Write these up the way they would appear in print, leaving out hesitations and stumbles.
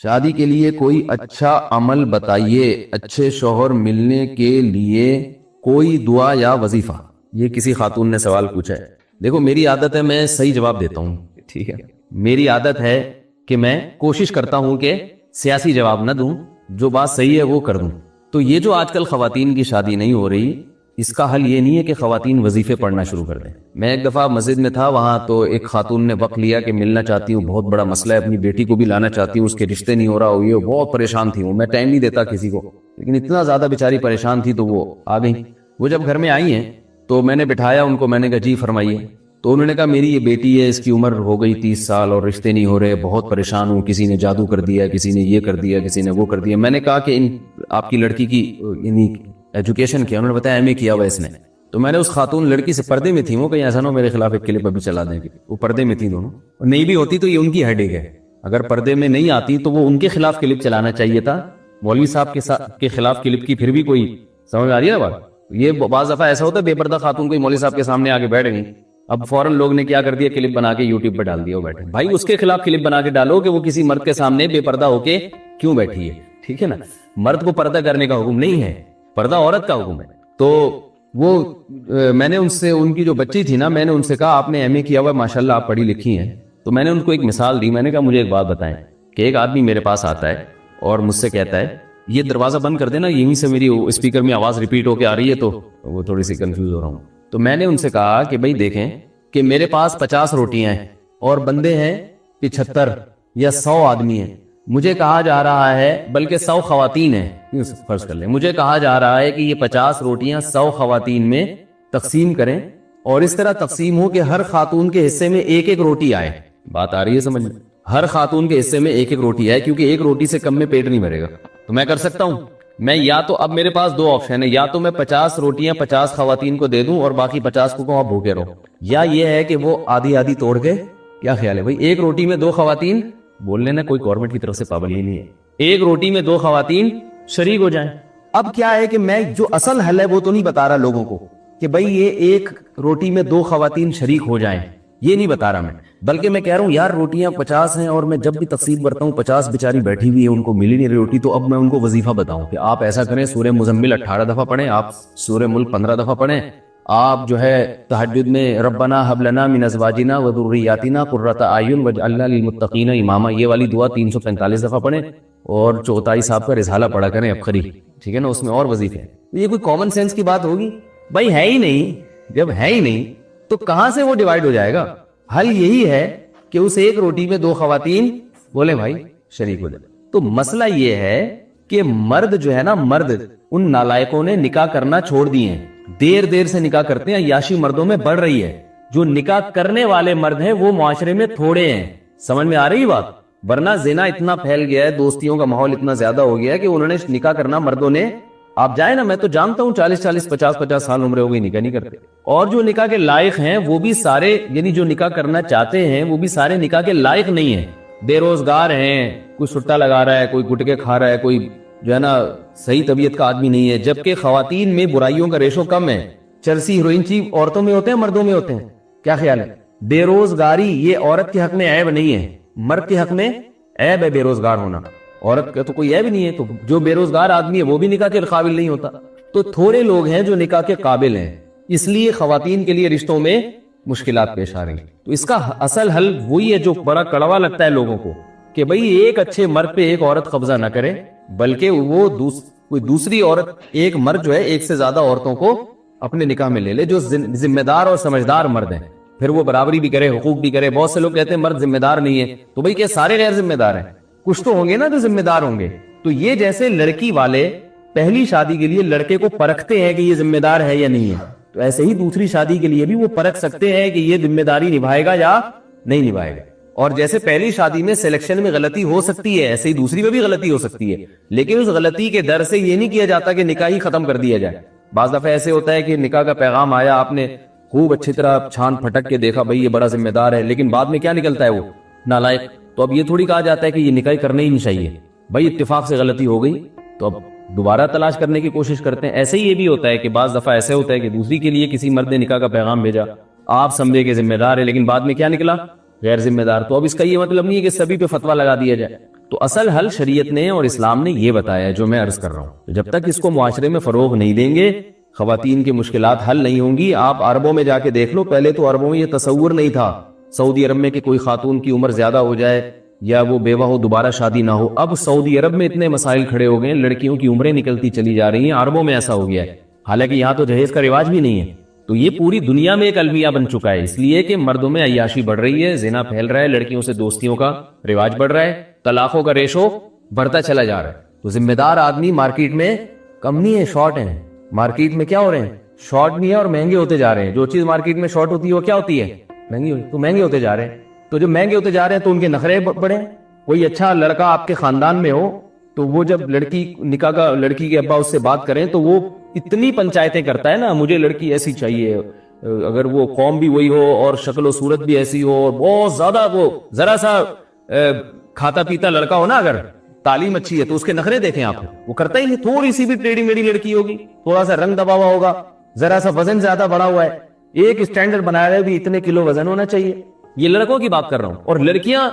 شادی کے لیے کوئی اچھا عمل بتائیے، اچھے شوہر ملنے کے لیے کوئی دعا یا وظیفہ۔ یہ کسی خاتون نے سوال پوچھا ہے۔ دیکھو میری عادت ہے میں صحیح جواب دیتا ہوں، ٹھیک ہے، میری عادت ہے کہ میں کوشش کرتا ہوں کہ سیاسی جواب نہ دوں، جو بات صحیح ہے وہ کر دوں۔ تو یہ جو آج کل خواتین کی شادی نہیں ہو رہی، اس کا حل یہ نہیں ہے کہ خواتین وظیفے پڑھنا شروع کر دیں۔ میں ایک دفعہ مسجد میں تھا، وہاں تو ایک خاتون نے وقت لیا کہ ملنا چاہتی ہوں، بہت بڑا مسئلہ ہے، اپنی بیٹی کو بھی لانا چاہتی ہوں، اس کے رشتے نہیں ہو رہا ہوئی، بہت پریشان تھی وہ، میں ٹائم نہیں دیتا کسی کو، لیکن اتنا زیادہ بیچاری پریشان تھی تو وہ آ گئی۔ وہ جب گھر میں آئی ہیں تو میں نے بٹھایا ان کو، میں نے کہا جی فرمائیے۔ تو انہوں نے کہا میری یہ بیٹی ہے، اس کی عمر ہو گئی 30 سال اور رشتے نہیں ہو رہے، بہت پریشان ہوں، کسی نے جادو کر دیا، کسی نے یہ کر دیا، کسی نے وہ کر دیا۔ میں نے کہا کہ آپ کی لڑکی کی یعنی ایجوکیشن کیا؟ انہوں نے بتایا ایم اے کیا ہوا اس نے۔ تو میں نے اس خاتون لڑکی سے، پردے میں تھی وہ، کہیں ایسا نہ ہو میرے خلاف ایک کلپ ابھی چلا دیں گے، وہ پردے میں تھی دونوں، نہیں بھی ہوتی تو یہ ان کی ہیڈ ایک ہے، اگر پردے میں نہیں آتی تو وہ ان کے خلاف کلپ چلانا چاہیے تھا، مولوی صاحب کے خلاف کلپ کی پھر بھی کوئی سمجھ آ رہی ہے نا بات۔ یہ بعض دفعہ ایسا ہوتا ہے بے پردہ خاتون کوئی مولوی صاحب کے سامنے آگے بیٹھ گئی، اب فوراً لوگ نے کیا کر دیا، کلپ بنا کے یوٹیوب پہ ڈال دیا، وہ بیٹھے۔ بھائی اس کے خلاف کلپ بنا کے ڈالو کہ وہ کسی مرد کے سامنے بے پردہ ہو کے کیوں بیٹھی ہے، ٹھیک ہے نا۔ مرد کو پردہ کرنے کا حکم نہیں ہے، پردہ عورت کا حکم ہے۔ تو وہ میں نے ان سے، ان کی جو بچی تھی نا، میں نے ان سے کہا آپ نے ایم اے کیا ہوا ہے، ماشاءاللہ آپ پڑھی لکھی ہیں۔ تو میں نے ان کو ایک مثال دی، میں نے کہا مجھے ایک بات بتائیں کہ ایک آدمی میرے پاس آتا ہے اور مجھ سے کہتا ہے یہ دروازہ بند کر دینا، یہیں سے میری اسپیکر میں آواز ریپیٹ ہو کے آ رہی ہے تو وہ تھوڑی سی کنفیوز ہو رہا ہوں۔ تو میں نے ان سے کہا کہ بھائی دیکھیں کہ میرے پاس 50 روٹیاں ہیں اور بندے ہیں 75 یا 100 آدمی ہیں، مجھے کہا جا رہا ہے، بلکہ 100 خواتین ہیں، فرض کر لیں، مجھے کہا جا رہا ہے کہ یہ 50 روٹیاں 100 خواتین میں تقسیم کریں اور اس طرح تقسیم ہو کہ ہر خاتون کے حصے میں ایک ایک روٹی آئے۔ بات آ رہی ہے سمجھ میں؟ ہر خاتون کے حصے میں ایک ایک روٹی آئے، کیونکہ ایک روٹی سے کم میں پیٹ نہیں بھرے گا۔ تو میں کر سکتا ہوں، میں یا تو اب میرے پاس 2 آپشن ہے، یا تو میں 50 روٹیاں 50 خواتین کو دے دوں اور باقی 50 کو کہوں بھوکے رہو، یا یہ ہے کہ وہ آدھی آدھی توڑ کے، کیا خیال ہے بھائی، ایک روٹی میں 2 خواتین، بول لینا کوئی گورنمنٹ کی طرف سے پابندی نہیں ہے، ایک روٹی میں 2 خواتین شریک ہو جائیں۔ اب کیا ہے کہ میں جو اصل حل ہے وہ تو نہیں بتا رہا لوگوں کو کہ بھائی یہ ایک روٹی میں 2 خواتین شریک ہو جائیں، یہ نہیں بتا رہا میں، بلکہ میں کہہ رہا ہوں یار روٹیاں 50 ہیں اور میں جب بھی تقسیم کرتا ہوں 50 بیچاری بیٹھی ہوئی ہے، ان کو ملی نہیں رہی روٹی، تو اب میں ان کو وظیفہ بتاؤں کہ آپ ایسا کریں، سورہ مزمل 18 دفعہ پڑھیں، آپ سورہ ملک 15 دفعہ پڑھیں، آپ جو ہے تہجد میں ربنا ھب لنا من ازواجنا وذریاتنا قرۃ اعین واجعلنا للمتقین اماما، یہ والی دعا 345 دفعہ پڑھیں، اور چوتھائی صاحب کا رسالہ پڑھا کریں ابخری، ٹھیک ہے نا، اس میں اور وظیفے ہیں۔ یہ کوئی کامن سینس کی بات ہوگی؟ بھائی ہے ہی نہیں، جب ہے ہی نہیں تو کہاں سے وہ ڈیوائیڈ ہو جائے گا؟ حل یہی ہے کہ اس ایک روٹی میں 2 خواتین بولے بھائی شریک ہو جائے۔ تو مسئلہ یہ ہے کہ مرد جو ہے نا، مرد ان نالائقوں نے نکاح کرنا چھوڑ دیے ہیں، دیر سے نکاح کرتے ہیں، عیاشی مردوں میں بڑھ رہی ہے، جو نکاح کرنے والے مرد ہیں وہ معاشرے میں تھوڑے ہیں۔ سمجھ میں آ رہی بات؟ ورنہ زنا اتنا پھیل گیا ہے، دوستیوں کا ماحول اتنا زیادہ ہو گیا ہے کہ انہوں نے نکاح کرنا، مردوں نے، آپ جائیں نا، میں تو جانتا ہوں 40 50 سال عمر ہو گئی نکاح نہیں کرتے، اور جو نکاح کے لائق ہیں وہ بھی سارے، یعنی جو نکاح کرنا چاہتے ہیں وہ بھی سارے نکاح کے لائق نہیں ہیں، بے روزگار ہیں، کوئی سٹا لگا رہا ہے، کوئی گٹکے کھا رہا ہے، کوئی جو ہے نا صحیح طبیعت کا آدمی نہیں ہے، جبکہ خواتین میں برائیوں کا ریشو کم ہے، چرسی ہیروئن چی عورتوں میں ہوتے ہیں مردوں میں ہوتے ہیں، کیا خیال ہے؟ بے روزگاری یہ عورت کے حق میں عیب نہیں ہے، مرد کے حق میں عیب ہے بے روزگار ہونا، عورت کا تو کوئی عیب نہیں ہے، تو جو بے روزگار آدمی ہے وہ بھی نکاح کے قابل نہیں ہوتا، تو تھوڑے لوگ ہیں جو نکاح کے قابل ہیں، اس لیے خواتین کے لیے رشتوں میں مشکلات پیش آ رہی ہیں۔ تو اس کا اصل حل وہی ہے جو بڑا کڑوا لگتا ہے لوگوں کو، کہ بھئی ایک اچھے مرد پہ ایک عورت قبضہ نہ کرے، بلکہ وہ کوئی دوسری عورت، ایک مرد جو ہے ایک سے زیادہ عورتوں کو اپنے نکاح میں لے لے، جو ذمہ دار اور سمجھدار مرد ہیں، پھر وہ برابری بھی کرے، حقوق بھی کرے۔ بہت سے لوگ کہتے ہیں مرد ذمہ دار نہیں ہے، تو بھئی کیا سارے غیر ذمہ دار ہیں؟ کچھ تو ہوں گے نا جو ذمہ دار ہوں گے۔ تو یہ جیسے لڑکی والے پہلی شادی کے لیے لڑکے کو پرکھتے ہیں کہ یہ ذمہ دار ہے یا نہیں ہے، تو ایسے ہی دوسری شادی کے لیے بھی وہ پرکھ سکتے ہیں کہ یہ ذمہ داری نبھائے گا یا نہیں نبھائے گا۔ اور جیسے پہلی شادی میں سلیکشن میں غلطی ہو سکتی ہے، ایسے ہی دوسری میں بھی غلطی ہو سکتی ہے، لیکن اس غلطی کے ڈر سے یہ نہیں کیا جاتا کہ نکاح ہی ختم کر دیا جائے۔ بعض دفعہ ایسے ہوتا ہے کہ نکاح کا پیغام آیا، آپ نے خوب اچھی طرح چھان پھٹک کے دیکھا بھئی یہ بڑا ذمہ دار ہے، لیکن بعد میں کیا نکلتا ہے وہ نالائق، تو اب یہ تھوڑی کہا جاتا ہے کہ یہ نکاح کرنا ہی نہیں چاہیے، بھئی اتفاق سے غلطی ہو گئی تو اب دوبارہ تلاش کرنے کی کوشش کرتے ہیں۔ ایسے ہی یہ بھی ہوتا ہے کہ بعض دفعہ ایسے ہوتا ہے کہ دوسری کے لیے کسی مرد نے نکاح کا پیغام بھیجا، آپ سمجھے کہ ذمہ دار ہے، لیکن بعد میں کیا نکلا؟ غیر ذمہ دار۔ تو اب اس کا یہ مطلب نہیں ہے کہ سبھی پہ فتویٰ لگا دیا جائے۔ تو اصل حل شریعت نے اور اسلام نے یہ بتایا ہے جو میں عرض کر رہا ہوں. جب تک اس کو معاشرے میں فروغ نہیں دیں گے خواتین کی مشکلات حل نہیں ہوں گی. آپ عربوں میں جا کے دیکھ لو, پہلے تو عربوں میں یہ تصور نہیں تھا سعودی عرب میں کہ کوئی خاتون کی عمر زیادہ ہو جائے یا وہ بیوہ ہو دوبارہ شادی نہ ہو. اب سعودی عرب میں اتنے مسائل کھڑے ہو گئے, لڑکیوں کی عمریں نکلتی چلی جا رہی ہیں. عربوں میں ایسا ہو گیا ہے, حالانکہ یہاں تو جہیز کا رواج بھی نہیں ہے. تو یہ پوری دنیا میں ایک المیہ بن چکا ہے, اس لیے کہ مردوں میں عیاشی بڑھ رہی ہے, زنا پھیل رہا ہے, لڑکیوں سے دوستیوں کا رواج بڑھ رہا ہے, طلاقوں کا ریشو بڑھتا چلا جا رہا ہے. تو ذمہ دار آدمی مارکیٹ میں کم نہیں ہے, شارٹ ہیں. مارکیٹ میں کیا ہو رہے ہیں, شارٹ نہیں ہے اور مہنگے ہوتے جا رہے ہیں. جو چیز مارکیٹ میں شارٹ ہوتی ہے وہ کیا ہوتی ہے, مہنگی. تو مہنگے ہوتے جا رہے ہیں. تو جب مہنگے ہوتے جا رہے ہیں تو ان کے نخرے بڑھے. کوئی اچھا لڑکا آپ کے خاندان میں ہو تو وہ جب لڑکی نکاح کا لڑکی کے ابا اس سے بات کریں تو وہ اتنی پنچایتیں کرتا ہے نا, مجھے لڑکی ایسی چاہیے, اگر وہ قوم بھی وہی ہو اور شکل و صورت بھی ایسی ہو, اور بہت زیادہ وہ ذرا سا کھاتا پیتا لڑکا ہو نا, اگر تعلیم اچھی ہے تو اس کے نخرے دیکھیں آپ, وہ کرتا ہی نہیں. تھوڑی سی بھی ٹیڑھی میڑھی لڑکی ہوگی, تھوڑا سا رنگ دبا ہوا ہوگا, ذرا سا وزن زیادہ بڑا ہوا ہے, ایک اسٹینڈرڈ بنایا ہے بھی اتنے کلو وزن ہونا چاہیے. یہ لڑکوں کی بات کر رہا ہوں. اور لڑکیاں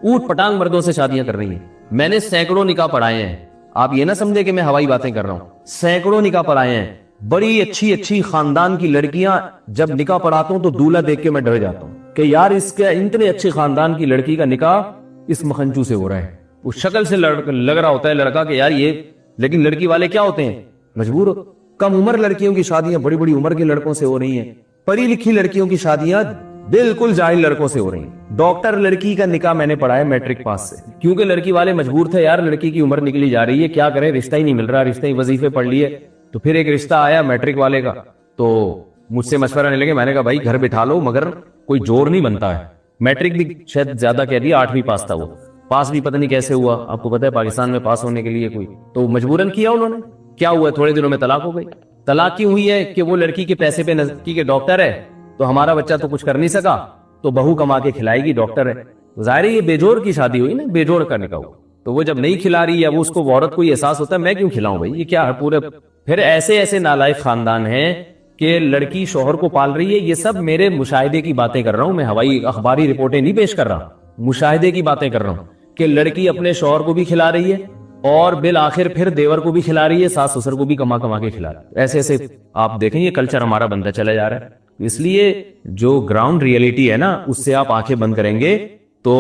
اوٹ پٹانگ مردوں سے شادیاں کر رہی ہیں. میں نے سینکڑوں نکاح پڑھائے ہیں, آپ یہ نہ سمجھے کہ میں ہوائی باتیں کر رہا ہوں. سینکڑوں نکاح پڑھائے ہیں. بڑی اچھی اچھی خاندان کی لڑکیاں, جب نکاح پڑھاتا ہوں تو دولہا دیکھ کے میں ڈر جاتا ہوں کہ یار اس کے اتنے اچھے خاندان کی لڑکی کا نکاح اس مکھنچو سے ہو رہا ہے. اس شکل سے لگ رہا ہوتا ہے لڑکا کہ یار یہ, لیکن لڑکی والے کیا ہوتے ہیں, مجبور ہو. کم عمر لڑکیوں کی شادیاں بڑی بڑی عمر کے لڑکوں سے ہو رہی ہیں. پڑھی لکھی لڑکیوں کی شادیاں بالکل جاہل لڑکوں سے ہو رہی ہیں. ڈاکٹر لڑکی کا نکاح میں نے پڑھایا میٹرک پاس سے, کیونکہ لڑکی والے مجبور تھے, یار لڑکی کی عمر نکلی جا رہی ہے, کیا کریں, رشتہ ہی نہیں مل رہا, رشتہ ہی وظیفے پڑھ لیے. تو پھر ایک رشتہ آیا میٹرک والے کا, تو مجھ سے مشورہ نہیں لگے. میں نے کہا بھائی گھر بٹھا لو, مگر کوئی جوڑ نہیں بنتا ہے. میٹرک بھی شاید زیادہ کہہ دیا, 8ویں پاس تھا, وہ پاس بھی پتہ نہیں کیسے ہوا. آپ کو پتہ ہے پاکستان میں پاس ہونے کے لیے کوئی, تو مجبوراً کیا انہوں نے. کیا ہوا, تھوڑے دنوں میں طلاق ہو گئی. طلاق کیوں ہوئی ہے کہ وہ لڑکی کے پیسے پہ نزدیکی کے ڈاکٹر ہے, تو ہمارا بچہ تو کچھ کر نہیں سکا, تو بہو کما کے کھلائے گی, ڈاکٹر ہے. ظاہر ہے یہ بے جوڑ کی شادی ہوئی نا, بے جوڑ کا نکاح ہوا. تو وہ جب نہیں کھلا رہی ہے, وہ اس کو عورت کو یہ احساس ہوتا ہے میں کیوں کھلاؤں بھائی, یہ کیا ہے پورے. پھر ایسے ایسے نالائق خاندان ہیں کہ لڑکی شوہر کو پال رہی ہے. یہ سب میرے مشاہدے کی باتیں کر رہا ہوں میں, ہوائی اخباری رپورٹیں نہیں پیش کر رہا, مشاہدے کی باتیں کر رہا ہوں کہ لڑکی اپنے شوہر کو بھی کھلا رہی ہے اور بالآخر پھر دیور کو بھی کھلا رہی ہے, ساس سسر کو بھی کما کما کے کھلا رہی ہے. ایسے ایسے آپ دیکھیں یہ کلچر ہمارا بنتا چلا جا رہا ہے. اس لیے جو گراؤنڈ ریئلٹی ہے نا, اس سے آپ آنکھیں بند کریں گے تو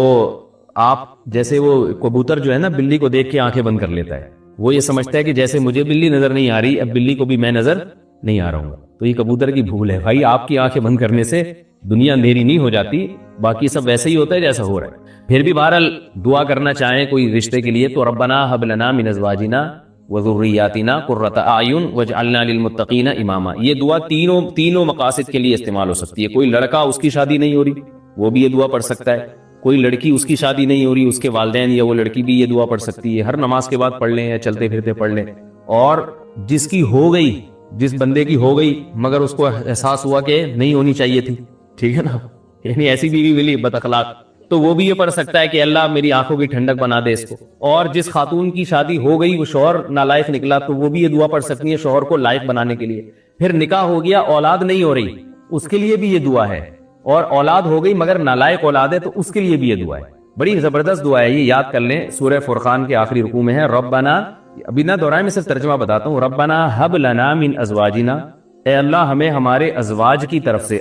آپ, جیسے وہ کبوتر جو ہے نا بلی کو دیکھ کے آنکھیں بند کر لیتا ہے, وہ یہ سمجھتا ہے کہ جیسے مجھے بلی نظر نہیں آ رہی, اب بلی کو بھی میں نظر نہیں آ رہا ہوں. تو یہ کبوتر کی بھول ہے بھائی, آپ کی آنکھیں بند کرنے سے دنیا اندھیری نہیں ہو جاتی, باقی سب ویسے ہی ہوتا ہے جیسا ہو رہا ہے. پھر بھی بہرحال دعا کرنا چاہیں کوئی رشتے کے لیے تو ربنا ھب لنا من ازواجنا وذریاتنا قرۃ اعین واجعلنا للمتقین اماما. یہ دعا تینوں مقاصد کے لیے استعمال ہو سکتی ہے. کوئی لڑکا اس کی شادی نہیں ہو رہی وہ بھی یہ دعا پڑھ سکتا ہے, کوئی لڑکی اس کی شادی نہیں ہو رہی اس کے والدین یا وہ لڑکی بھی یہ دعا پڑھ سکتی ہے. ہر نماز کے بعد پڑھ لیں یا چلتے پھرتے پڑھ لیں. اور جس کی ہو گئی, جس بندے کی ہو گئی مگر اس کو احساس ہوا کہ نہیں ہونی چاہیے تھی, ٹھیک ہے نا, یعنی ایسی بیوی ملی بد اخلاق, تو وہ بھی یہ پڑھ سکتا ہے کہ اللہ میری آنکھوں کی ٹھنڈک بنا دے اس کو. اور جس خاتون کی شادی ہو گئی وہ شوہر نالائق نکلا تو وہ بھی یہ دعا پڑھ سکتی ہے شوہر کو لائق بنانے کے لیے. پھر نکاح ہو گیا, اولاد نہیں ہو رہی, اس کے لیے بھی یہ دعا ہے. اور اولاد ہو گئی مگر نالائق اولاد ہے تو اس کے لیے بھی یہ دعا ہے. بڑی زبردست دعا ہے, یہ یاد کر لیں. سورہ فرقان کے آخری رکوع میں ہے ربنا, ابھی نہ دہرائیں, میں صرف ترجمہ بتاتا ہوں. ربنا ھب لنا من ازواجنا, اے اللہ ہمیں ہمارے ازواج کی طرف سے.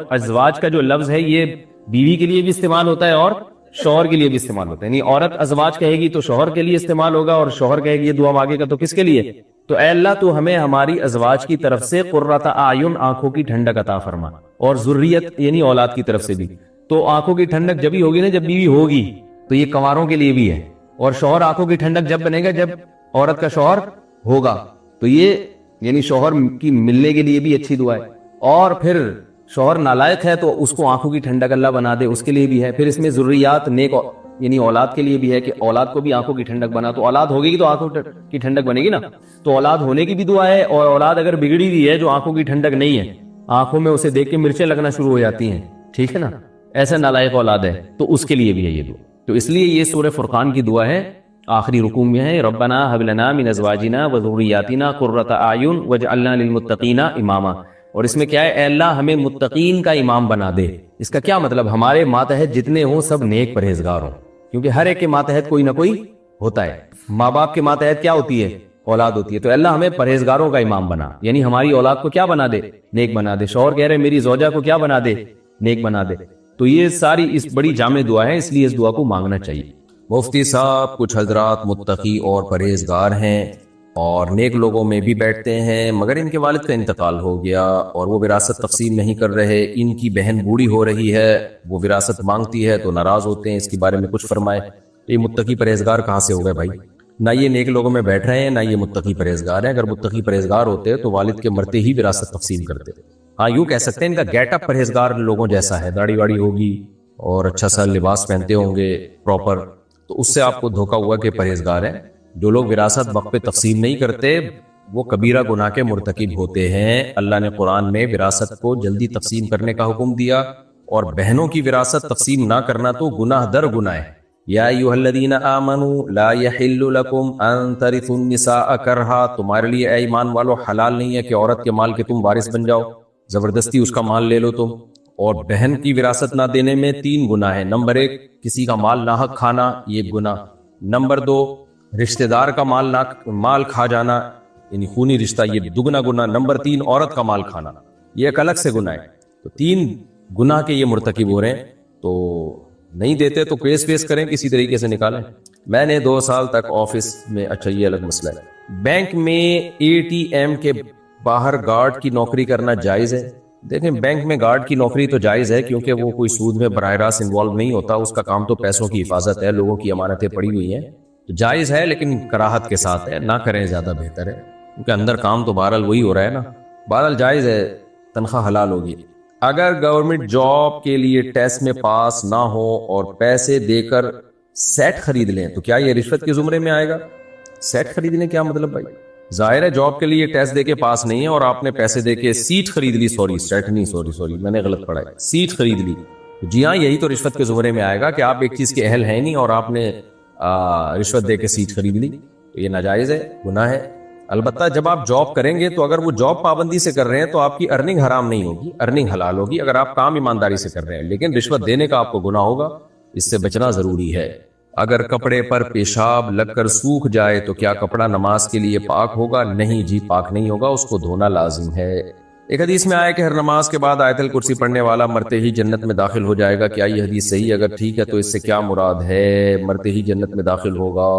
ازواج کا جو لفظ ہے یہ بیوی کے لیے بھی استعمال ہوتا ہے اور شوہر کے لیے بھی استعمال ہوتا ہے. یعنی عورت ازواج کہے گی تو شوہر کے لیے استعمال ہوگا, اور شوہر کہے گی یہ دعا مانگے گا تو کس کے لیے, تو اے اللہ تو ہمیں ہماری ازواج کی طرف سے قرۃ اعین, آنکھوں کی ٹھنڈک عطا فرما, اور ذریت یعنی اولاد کی طرف سے بھی. تو آنکھوں کی ٹھنڈک جب ہی ہوگی نا جب بیوی ہوگی, تو یہ کنواروں کے لیے بھی ہے. اور شوہر آنکھوں کی ٹھنڈک جب بنے گا جب عورت کا شوہر ہوگا, تو یہ یعنی شوہر کی ملنے کے لیے بھی اچھی دعا ہے. اور پھر شوہر نالائق ہے تو اس کو آنکھوں کی ٹھنڈک اللہ بنا دے, اس کے لیے بھی ہے. پھر اس میں ذریات نیک یعنی اولاد کے لیے بھی ہے کہ اولاد کو بھی آنکھوں کی ٹھنڈک بنا. تو اولاد ہوگی تو آنکھوں کی ٹھنڈک بنے گی نا, تو اولاد ہونے کی بھی دعا ہے. اور اولاد اگر بگڑی ہوئی ہے جو آنکھوں کی ٹھنڈک نہیں ہے, آنکھوں میں اسے دیکھ کے مرچیں لگنا شروع ہو جاتی ہیں, ٹھیک ہے نا, ایسا نالائق اولاد ہے, تو اس کے لیے بھی ہے یہ دعا. تو اس لیے یہ سورہ فرقان کی دعا ہے, آخری رکوع میں ہے ربنا ھب لنا من ازواجنا وذریاتنا قرۃ اعین واجعلنا للمتقین اماما. اور اس میں کیا ہے, اے اللہ ہمیں متقین کا امام بنا دے. اس کا کیا مطلب, ہمارے ماتحت جتنے ہوں سب نیک پرہیزگار ہوں, کیونکہ ہر ایک کے ماتحت کوئی نہ کوئی ہوتا ہے. ماں باپ کے ماتحت کیا ہوتی ہے؟ اولاد ہوتی ہے. تو اللہ ہمیں پرہیزگاروں کا امام بنا، یعنی ہماری اولاد کو کیا بنا دے؟ نیک بنا دے. شوہر کہہ رہے میری زوجہ کو کیا بنا دے؟ نیک بنا دے. تو یہ ساری اس بڑی جامع دعا ہے، اس لیے اس دعا کو مانگنا چاہیے. مفتی صاحب کچھ حضرات متقی اور پرہیزگار ہیں اور نیک لوگوں میں بھی بیٹھتے ہیں، مگر ان کے والد کا انتقال ہو گیا اور وہ وراثت تقسیم نہیں کر رہے. ان کی بہن بوڑھی ہو رہی ہے، وہ وراثت مانگتی ہے تو ناراض ہوتے ہیں. اس کے بارے میں کچھ فرمائے. یہ متقی پرہیزگار کہاں سے ہو گئے بھائی؟ نہ یہ نیک لوگوں میں بیٹھ رہے ہیں، نہ یہ متقی پرہیزگار ہیں. اگر متقی پرہیزگار ہوتے تو والد کے مرتے ہی وراثت تقسیم کرتے. ہاں یوں کہہ سکتے ہیں ان کا گیٹ اپ پرہیزگار لوگوں جیسا ہے، داڑھی واڑی ہوگی اور اچھا سا لباس پہنتے ہوں گے پراپر، تو اس سے آپ کو دھوکا ہوا کہ پرہیزگار ہیں. جو لوگ وراثت وقت پہ تقسیم نہیں کرتے وہ کبیرہ گناہ کے مرتکب ہوتے ہیں. اللہ نے قرآن میں وراثت کو جلدی تقسیم کرنے کا حکم دیا، اور بہنوں کی وراثت تقسیم نہ کرنا تو گناہ در گناہ ہے. یا ایھا الذین آمنوا لا یحل لکم ان ترثوا النساء کرہا، تمہارے لیے اے ایمان والو حلال نہیں ہے کہ عورت کے مال کے تم وارث بن جاؤ، زبردستی اس کا مال لے لو تم. اور بہن کی وراثت نہ دینے میں 3 گناہ ہیں. نمبر 1 کسی کا مال ناحق کھانا، یہ گناہ. نمبر 2 رشتہ دار کا مال کھا جانا، یعنی خونی رشتہ، یہ دگنا گناہ. نمبر 3 عورت کا مال کھانا، یہ ایک الگ سے گناہ ہے. تو 3 گناہ کے یہ مرتکب ہو رہے ہیں. تو نہیں دیتے تو کیس ویس کریں، کسی طریقے سے نکالیں. میں نے 2 سال تک آفس میں، اچھا یہ الگ مسئلہ ہے. بینک میں ATM کے باہر گارڈ کی نوکری کرنا جائز ہے؟ دیکھیں بینک میں گارڈ کی نوکری تو جائز ہے، کیونکہ وہ کوئی سود میں براہ راست انوالو نہیں ہوتا. اس کا کام تو پیسوں کی حفاظت ہے، لوگوں کی امانتیں پڑی ہوئی ہیں. تو جائز ہے لیکن کراہت کے ساتھ ہے، نہ کریں زیادہ بہتر ہے، کیونکہ اندر کام تو بہرحال وہی ہو رہا ہے نا. بہرحال جائز ہے، تنخواہ حلال ہوگی. اگر گورنمنٹ جاب کے لیے ٹیسٹ میں پاس نہ ہو اور پیسے دے کر سیٹ خرید لیں تو کیا یہ رشوت کے زمرے میں آئے گا؟ سیٹ خریدنے کیا مطلب بھائی؟ ظاہر ہے جاب کے لیے ٹیسٹ دے کے پاس نہیں ہے اور آپ نے پیسے دے کے سیٹ خرید لی. سیٹ نہیں، سوری میں نے غلط پڑھا ہے، سیٹ خرید لی. جی ہاں، یہی تو رشوت کے زمرے میں آئے گا کہ آپ ایک چیز کے اہل ہیں نہیں اور آپ نے رشوت دے کے سیٹ خرید لی. تو یہ ناجائز ہے، گناہ ہے. البتہ جب آپ جاب کریں گے تو اگر وہ جاب پابندی سے کر رہے ہیں تو آپ کی ارننگ حرام نہیں ہوگی، ارننگ حلال ہوگی اگر آپ کام ایمانداری سے کر رہے ہیں. لیکن رشوت دینے کا آپ کو گناہ ہوگا، اس سے بچنا ضروری ہے. اگر کپڑے پر پیشاب لگ کر سوکھ جائے تو کیا کپڑا نماز کے لیے پاک ہوگا؟ نہیں جی، پاک نہیں ہوگا، اس کو دھونا لازم ہے. ایک حدیث میں آیا کہ ہر نماز کے بعد آیت الکرسی پڑھنے والا مرتے ہی جنت میں داخل ہو جائے گا. کیا یہ حدیث صحیح؟ اگر ٹھیک ہے تو اس سے کیا مراد ہے؟ مرتے ہی جنت میں داخل ہوگا.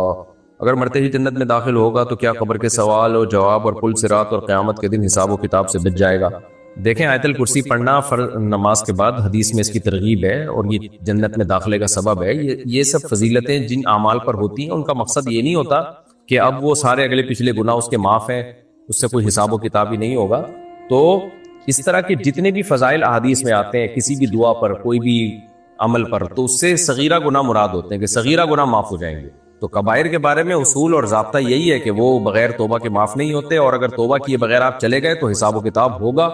اگر مرتے ہی جنت میں داخل ہوگا تو کیا قبر کے سوال و جواب اور پل صراط اور قیامت کے دن حساب و کتاب سے بچ جائے گا؟ دیکھیں آیت الکرسی پڑھنا فرض نماز کے بعد حدیث میں اس کی ترغیب ہے اور یہ جنت میں داخلے کا سبب ہے. یہ سب فضیلتیں جن اعمال پر ہوتی ہیں ان کا مقصد یہ نہیں ہوتا کہ اب وہ سارے اگلے پچھلے گناہ اس کے معاف ہیں، اس سے کوئی حساب و کتاب ہی نہیں ہوگا. تو اس طرح کے جتنے بھی فضائل احادیث میں آتے ہیں کسی بھی دعا پر، کوئی بھی عمل پر، تو اس سے صغیرہ گناہ مراد ہوتے ہیں کہ صغیرہ گناہ معاف ہو جائیں گے. تو کبائر کے بارے میں اصول اور ضابطہ یہی ہے کہ وہ بغیر توبہ کے معاف نہیں ہوتے، اور اگر توبہ کیے بغیر آپ چلے گئے تو حساب و کتاب ہوگا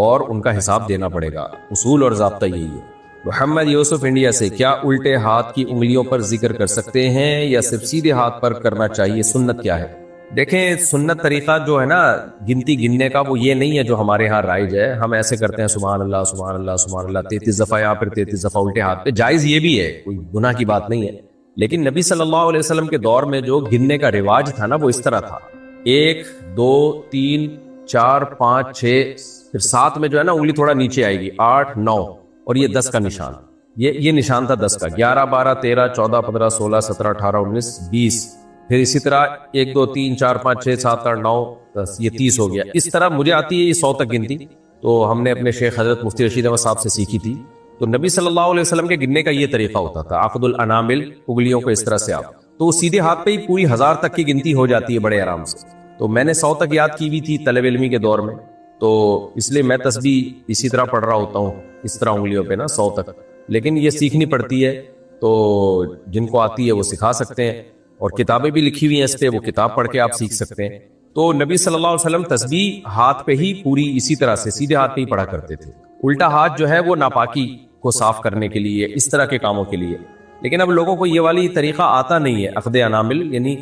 اور ان کا حساب دینا پڑے گا. اصول اور ضابطہ یہی ہے. محمد یوسف انڈیا سے، کیا الٹے ہاتھ کی انگلیوں پر ذکر کر سکتے ہیں یا صرف سیدھے ہاتھ پر کرنا چاہیے؟ سنت کیا ہے؟ دیکھیں سنت طریقہ جو ہے نا گنتی گننے کا، وہ یہ نہیں ہے جو ہمارے ہاں رائج ہے. ہم ایسے کرتے ہیں سبحان اللہ سبحان اللہ سبحان اللہ 33 دفعہ یا پھر 33 دفعہ الٹے ہاتھ پہ. جائز یہ بھی ہے، کوئی گناہ کی بات نہیں ہے. لیکن نبی صلی اللہ علیہ وسلم کے دور میں جو گننے کا رواج تھا نا وہ اس طرح تھا: 1 2 3 4 5 6، پھر 7 میں جو ہے نا انگلی تھوڑا نیچے آئے گی، 8 9، اور یہ 10 کا نشان، یہ نشان تھا 10 کا. 11 12 13 14 15 16 17 18 19 20، پھر اسی طرح 1 2 3 4 5 6 7 8 9 10، یہ 30 ہو گیا. اس طرح مجھے آتی ہے یہ 100 تک گنتی، تو ہم نے اپنے شیخ حضرت مفتی رشید احمد صاحب سے سیکھی تھی. تو نبی صلی اللہ علیہ وسلم کے گننے کا یہ طریقہ ہوتا تھا، عقد الانامل، انگلیوں کو اس طرح سے آپ، تو سیدھے ہاتھ پہ ہی پوری 1000 تک کی گنتی ہو جاتی ہے بڑے آرام سے. تو میں نے 100 تک یاد کی ہوئی تھی طلب علمی کے دور میں، تو اس لیے میں تسبیح اسی طرح پڑھ رہا ہوتا ہوں، اس طرح انگلیوں پہ نا 100 تک. لیکن یہ سیکھنی پڑتی ہے، تو جن کو آتی ہے وہ سکھا سکتے ہیں، اور کتابیں بھی لکھی ہوئی ہیں اس پہ، وہ کتاب پڑھ کے آپ سیکھ سکتے ہیں. تو نبی صلی اللہ علیہ وسلم تسبیح ہاتھ پہ ہی پوری اسی طرح سے سیدھے ہاتھ پہ ہی پڑھا کرتے تھے. الٹا ہاتھ جو ہے وہ ناپاکی کو صاف کرنے کے لیے، اس طرح کے کاموں کے لیے. لیکن اب لوگوں کو یہ والی طریقہ آتا نہیں ہے، عقد انامل یعنی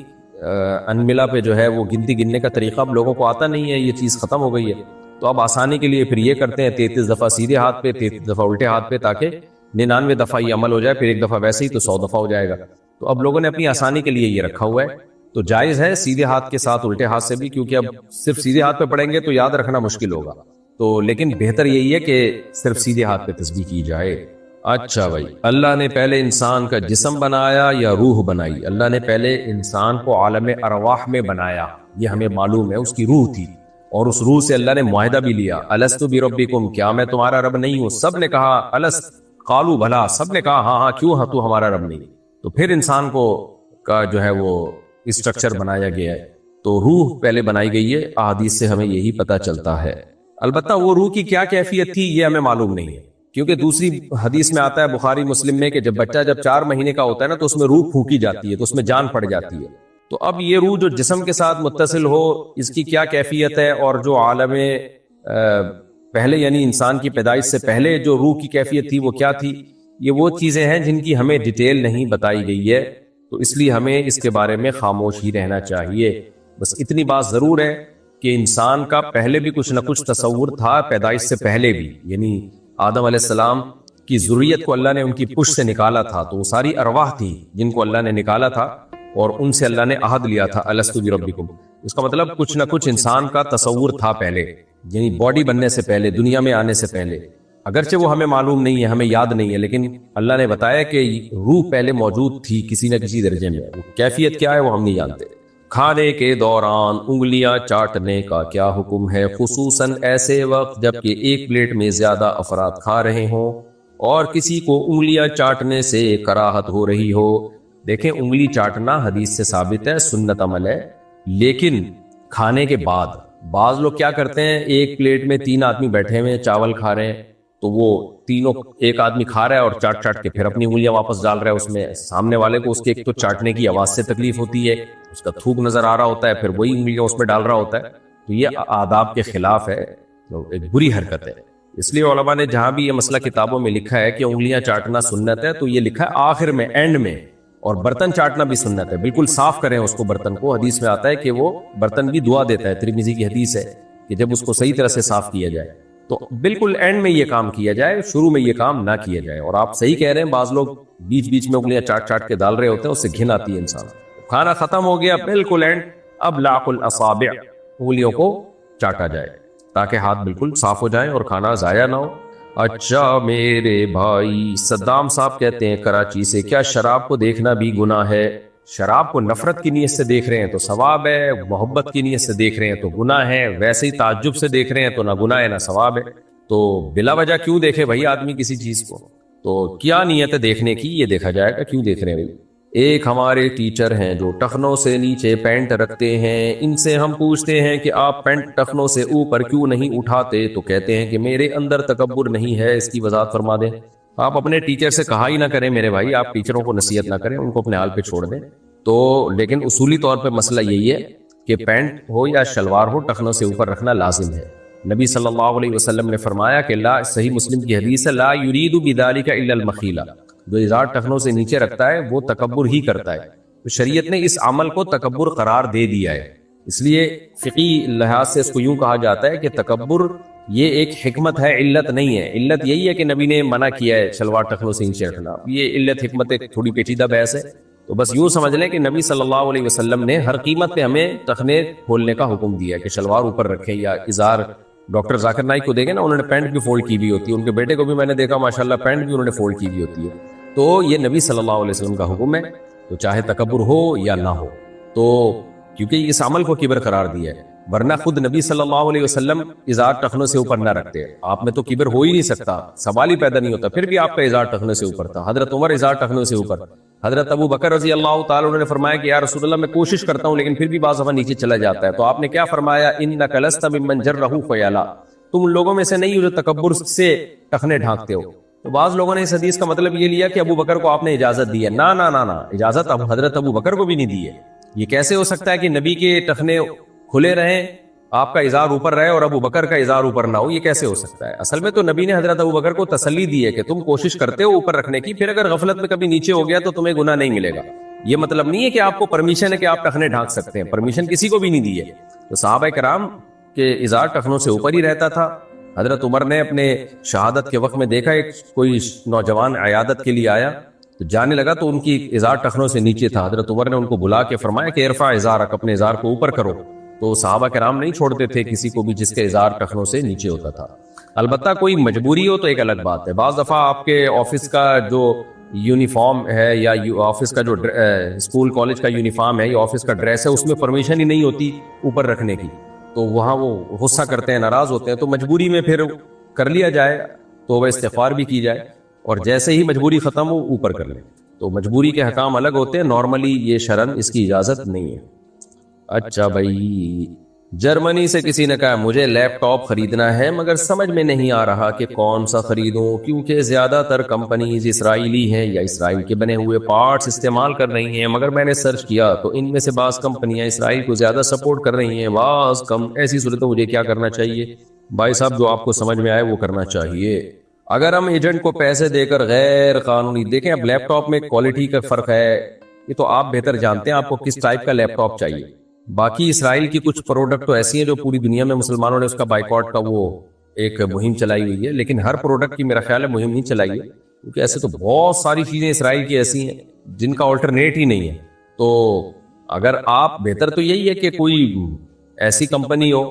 انملا پہ جو ہے وہ گنتی گننے کا طریقہ اب لوگوں کو آتا نہیں ہے، یہ چیز ختم ہو گئی ہے. تو اب آسانی کے لیے پھر یہ کرتے ہیں 33 دفعہ سیدھے ہاتھ پہ، 33 دفعہ الٹے ہاتھ پہ، تاکہ 99 دفعہ یہ عمل ہو جائے، پھر ایک دفعہ ویسے ہی تو 100 دفعہ ہو جائے گا. تو اب لوگوں نے اپنی آسانی کے لیے یہ رکھا ہوا ہے. تو جائز ہے سیدھے ہاتھ کے ساتھ الٹے ہاتھ سے بھی، کیونکہ اب صرف سیدھے ہاتھ پہ پڑھیں گے تو یاد رکھنا مشکل ہوگا. تو لیکن بہتر یہی ہے کہ صرف سیدھے ہاتھ پہ تسبیح کی جائے. اچھا بھائی، اللہ نے پہلے انسان کا جسم بنایا یا روح بنائی؟ اللہ نے پہلے انسان کو عالم ارواح میں بنایا، یہ ہمیں معلوم ہے. اس کی روح تھی، اور اس روح سے اللہ نے معاہدہ بھی لیا، الست بربکم، کیا میں تمہارا رب نہیں ہوں؟ سب نے کہا الست، قالوا بھلا، سب نے کہا ہاں ہاں، کیوں ہاں تو ہمارا رب نہیں. تو پھر انسان کو کا جو ہے وہ اسٹرکچر بنایا گیا ہے. تو روح پہلے بنائی گئی ہے، احادیث سے ہمیں یہی پتہ چلتا ہے. البتہ وہ روح کی کیا کیفیت تھی یہ ہمیں معلوم نہیں ہے، کیونکہ دوسری حدیث میں آتا ہے بخاری مسلم میں کہ جب بچہ 4 مہینے کا ہوتا ہے نا تو اس میں روح پھونکی جاتی ہے، تو اس میں جان پڑ جاتی ہے. تو اب یہ روح جو جسم کے ساتھ متصل ہو، اس کی کیا کیفیت ہے؟ اور جو عالم پہلے یعنی انسان کی پیدائش سے پہلے جو روح کی کیفیت تھی وہ کیا تھی؟ یہ وہ چیزیں ہیں جن کی ہمیں ڈیٹیل نہیں بتائی گئی ہے، تو اس لیے ہمیں اس کے بارے میں خاموش ہی رہنا چاہیے. بس اتنی بات ضرور ہے کہ انسان کا پہلے بھی کچھ نہ کچھ تصور تھا، پیدائش سے پہلے بھی. یعنی آدم علیہ السلام کی ذریت کو اللہ نے ان کی پشت سے نکالا تھا، تو وہ ساری ارواح تھی جن کو اللہ نے نکالا تھا، اور ان سے اللہ نے عہد لیا تھا الست بربکم. اس کا مطلب کچھ نہ کچھ انسان کا تصور تھا پہلے، یعنی باڈی بننے سے پہلے، دنیا میں آنے سے پہلے. اگرچہ وہ ہمیں معلوم نہیں ہے، ہمیں یاد نہیں ہے، لیکن اللہ نے بتایا کہ روح پہلے موجود تھی کسی نہ کسی درجے میں. وہ کیفیت کیا ہے وہ ہم نہیں جانتے. کھانے کے دوران انگلیاں چاٹنے کا کیا حکم ہے، خصوصاً ایسے وقت جبکہ ایک پلیٹ میں زیادہ افراد کھا رہے ہوں اور کسی کو انگلیاں چاٹنے سے کراہت ہو رہی ہو؟ دیکھیں، انگلی چاٹنا حدیث سے ثابت ہے، سنت عمل ہے. لیکن کھانے کے بعد بعض لوگ کیا کرتے ہیں، ایک پلیٹ میں 3 آدمی بیٹھے ہوئے چاول کھا رہے ہیں، تو وہ تینوں، ایک آدمی کھا رہا ہے اور چاٹ چاٹ کے پھر اپنی انگلیاں واپس ڈال رہا ہے اس میں. سامنے والے کو اس کے ایک تو چاٹنے کی آواز سے تکلیف ہوتی ہے، اس کا تھوک نظر آ رہا ہوتا ہے، پھر وہی انگلیاں اس میں ڈال رہا ہوتا ہے. تو یہ آداب کے خلاف ہے، ایک بری حرکت ہے. اس لیے علماء نے جہاں بھی یہ مسئلہ کتابوں میں لکھا ہے کہ انگلیاں چاٹنا سنت ہے، تو یہ لکھا ہے آخر میں، اینڈ میں. اور برتن چاٹنا بھی سنت ہے، بالکل صاف کریں اس کو، برتن کو. حدیث میں آتا ہے کہ وہ برتن بھی دعا دیتا ہے، ترمذی کی حدیث ہے کہ جب اس کو صحیح طرح سے صاف کیا جائے تو بالکل اینڈ میں یہ کام کیا جائے، شروع میں یہ کام نہ کیا جائے. اور آپ صحیح کہہ رہے ہیں، بعض لوگ بیچ بیچ میں انگلیاں چاٹ چاٹ کے ڈال رہے ہوتے ہیں، اس سے گھن آتی ہے انسان. کھانا ختم ہو گیا، بالکل اینڈ، اب لاق الاصابع، انگلیوں کو چاٹا جائے تاکہ ہاتھ بالکل صاف ہو جائیں اور کھانا ضائع نہ ہو. اچھا میرے بھائی، صدام صاحب کہتے ہیں کراچی سے، کیا شراب کو دیکھنا بھی گناہ ہے؟ شراب کو نفرت کی نیت سے دیکھ رہے ہیں تو ثواب ہے، محبت کی نیت سے دیکھ رہے ہیں تو گناہ ہے، ویسے ہی تعجب سے دیکھ رہے ہیں تو نہ گناہ ہے نہ ثواب ہے. تو بلا وجہ کیوں دیکھے بھائی آدمی کسی چیز کو؟ تو کیا نیت ہے دیکھنے کی، یہ دیکھا جائے گا کیوں دیکھ رہے ہیں. ایک ہمارے ٹیچر ہیں جو ٹخنوں سے نیچے پینٹ رکھتے ہیں، ان سے ہم پوچھتے ہیں کہ آپ پینٹ ٹخنوں سے اوپر کیوں نہیں اٹھاتے، تو کہتے ہیں کہ میرے اندر تکبر نہیں ہے. اس کی وضاحت فرما دیں. آپ اپنے ٹیچر سے کہا ہی نہ کریں میرے بھائی، آپ ٹیچروں کو نصیحت نہ کریں، ان کو اپنے حال پہ چھوڑ دیں. تو لیکن اصولی طور پہ مسئلہ یہی ہے کہ پینٹ ہو یا شلوار ہو، ٹخنوں سے اوپر رکھنا لازم ہے. نبی صلی اللہ علیہ وسلم نے فرمایا کہ لا، صحیح مسلم کی حدیث ہے، لا یرید بذالک الا المخیلہ، جو ازار ٹخنوں سے نیچے رکھتا ہے وہ تکبر ہی کرتا ہے. تو شریعت نے اس عمل کو تکبر قرار دے دیا ہے. اس لیے فقی لحاظ سے اس کو یوں کہا جاتا ہے کہ تکبر یہ ایک حکمت ہے، علت نہیں ہے. علت یہی ہے کہ نبی نے منع کیا ہے شلوار ٹخنوں سے نیچے رکھنا. یہ علت حکمت ایک تھوڑی پیچیدہ بحث ہے. تو بس یوں سمجھ لیں کہ نبی صلی اللہ علیہ وسلم نے ہر قیمت پہ ہمیں ٹخنے کھولنے کا حکم دیا ہے کہ شلوار اوپر رکھیں یا ازار. ڈاکٹر ذاکر نائک کو دیکھیں نا، انہوں نے پینٹ بھی فولڈ کی ہوئی ہوتی ہے، ان کے بیٹے کو بھی میں نے دیکھا ماشاءاللہ پینٹ بھی انہوں نے فولڈ کی ہوئی ہوتی ہے. تو یہ نبی صلی اللہ علیہ وسلم کا حکم ہے، تو چاہے تکبر ہو یا نہ ہو، تو کیونکہ اس عمل کو کبر قرار دیا ہے. ورنہ خود نبی صلی اللہ علیہ وسلم ازار ٹخنوں سے اوپر نہ رکھتے. آپ میں تو کبر ہو ہی نہیں سکتا، سوال ہی پیدا نہیں ہوتا. پھر بھی آپ کا ازار ٹخنوں سے اوپر تھا. حضرت عمر ازار ٹخنوں سے اوپر. حضرت ابو بکر رضی اللہ تعالیٰ عنہ نے فرمایا کہ یا رسول اللہ، میں کوشش کرتا ہوں لیکن پھر بھی بعض دفعہ نیچے چلا جاتا ہے. تو آپ نے کیا فرمایا؟ انک لست ممن جرہ خیالا، تم ان لوگوں میں سے نہیں ہو جو تکبر سے ٹخنے ڈھانکتے ہو. تو بعض لوگوں نے اس حدیث کا مطلب یہ لیا کہ ابو بکر کو آپ نے اجازت دی ہے. نہ نہ نہ نہ، اجازت اب حضرت ابو بکر کو بھی نہیں دی ہے. یہ کیسے ہو سکتا ہے کہ نبی کے ٹخنے کھلے رہیں، آپ کا ازار اوپر رہے اور ابو بکر کا ازار اوپر نہ ہو؟ یہ کیسے ہو سکتا ہے؟ اصل میں تو نبی نے حضرت ابو بکر کو تسلی دی ہے کہ تم کوشش کرتے ہو اوپر رکھنے کی، پھر اگر غفلت میں کبھی نیچے ہو گیا تو تمہیں گناہ نہیں ملے گا. یہ مطلب نہیں ہے کہ آپ کو پرمیشن ہے کہ آپ ٹخنے ڈھانک سکتے ہیں. پرمیشن کسی کو بھی نہیں دی ہے. تو صحابہ کرام کے ازار ٹخنوں سے اوپر ہی رہتا تھا. حضرت عمر نے اپنے شہادت کے وقت میں دیکھا ایک کوئی نوجوان عیادت کے لیے آیا تو جانے لگا تو ان کی ازار ٹخنوں سے نیچے تھا. حضرت عمر نے ان کو بلا کے فرمایا کہ ارفع ازارک، اپنے ازار کو اوپر کرو. تو صحابہ کرام نہیں چھوڑتے تھے کسی کو بھی جس کے ازار ٹخنوں سے نیچے ہوتا تھا. البتہ کوئی مجبوری ہو تو ایک الگ بات ہے. بعض دفعہ آپ کے آفس کا جو یونیفارم ہے یا آفس کا جو اسکول کالج کا یونیفارم ہے یا آفس کا ڈریس ہے اس میں پرمیشن ہی نہیں ہوتی اوپر رکھنے کی، تو وہاں وہ غصہ کرتے ہیں، ناراض ہوتے ہیں. تو مجبوری میں پھر کر لیا جائے، توبہ استغفار بھی کی جائے، اور جیسے ہی مجبوری ختم ہو اوپر کر لیں. تو مجبوری کے حکام الگ ہوتے ہیں، نارملی یہ شرعن اس کی اجازت نہیں ہے. اچھا بھائی، جرمنی سے کسی نے کہا مجھے لیپ ٹاپ خریدنا ہے مگر سمجھ میں نہیں آ رہا کہ کون سا خریدوں، کیونکہ زیادہ تر کمپنیز اسرائیلی ہیں یا اسرائیل کے بنے ہوئے پارٹس استعمال کر رہی ہیں، مگر میں نے سرچ کیا تو ان میں سے بعض کمپنیاں اسرائیل کو زیادہ سپورٹ کر رہی ہیں، بعض کم. ایسی صورت میں مجھے کیا کرنا چاہیے؟ بھائی صاحب جو آپ کو سمجھ میں آئے وہ کرنا چاہیے. اگر ہم ایجنٹ کو پیسے دے کر غیر قانونی، دیکھیں اب لیپ ٹاپ میں کوالٹی کا فرق ہے، یہ تو آپ بہتر جانتے ہیں آپ کو کس ٹائپ کا لیپ ٹاپ چاہیے. باقی اسرائیل کی کچھ پروڈکٹ تو ایسی ہیں جو پوری دنیا میں مسلمانوں نے اس کا بائیکاٹ کا وہ ایک مہم چلائی ہوئی ہے، لیکن ہر پروڈکٹ کی میرا خیال ہے مہم نہیں چلائی ہے، کیونکہ ایسے تو بہت ساری چیزیں اسرائیل کی ایسی ہیں جن کا آلٹرنیٹ ہی نہیں ہے. تو اگر آپ، بہتر تو یہی ہے کہ کوئی ایسی کمپنی ہو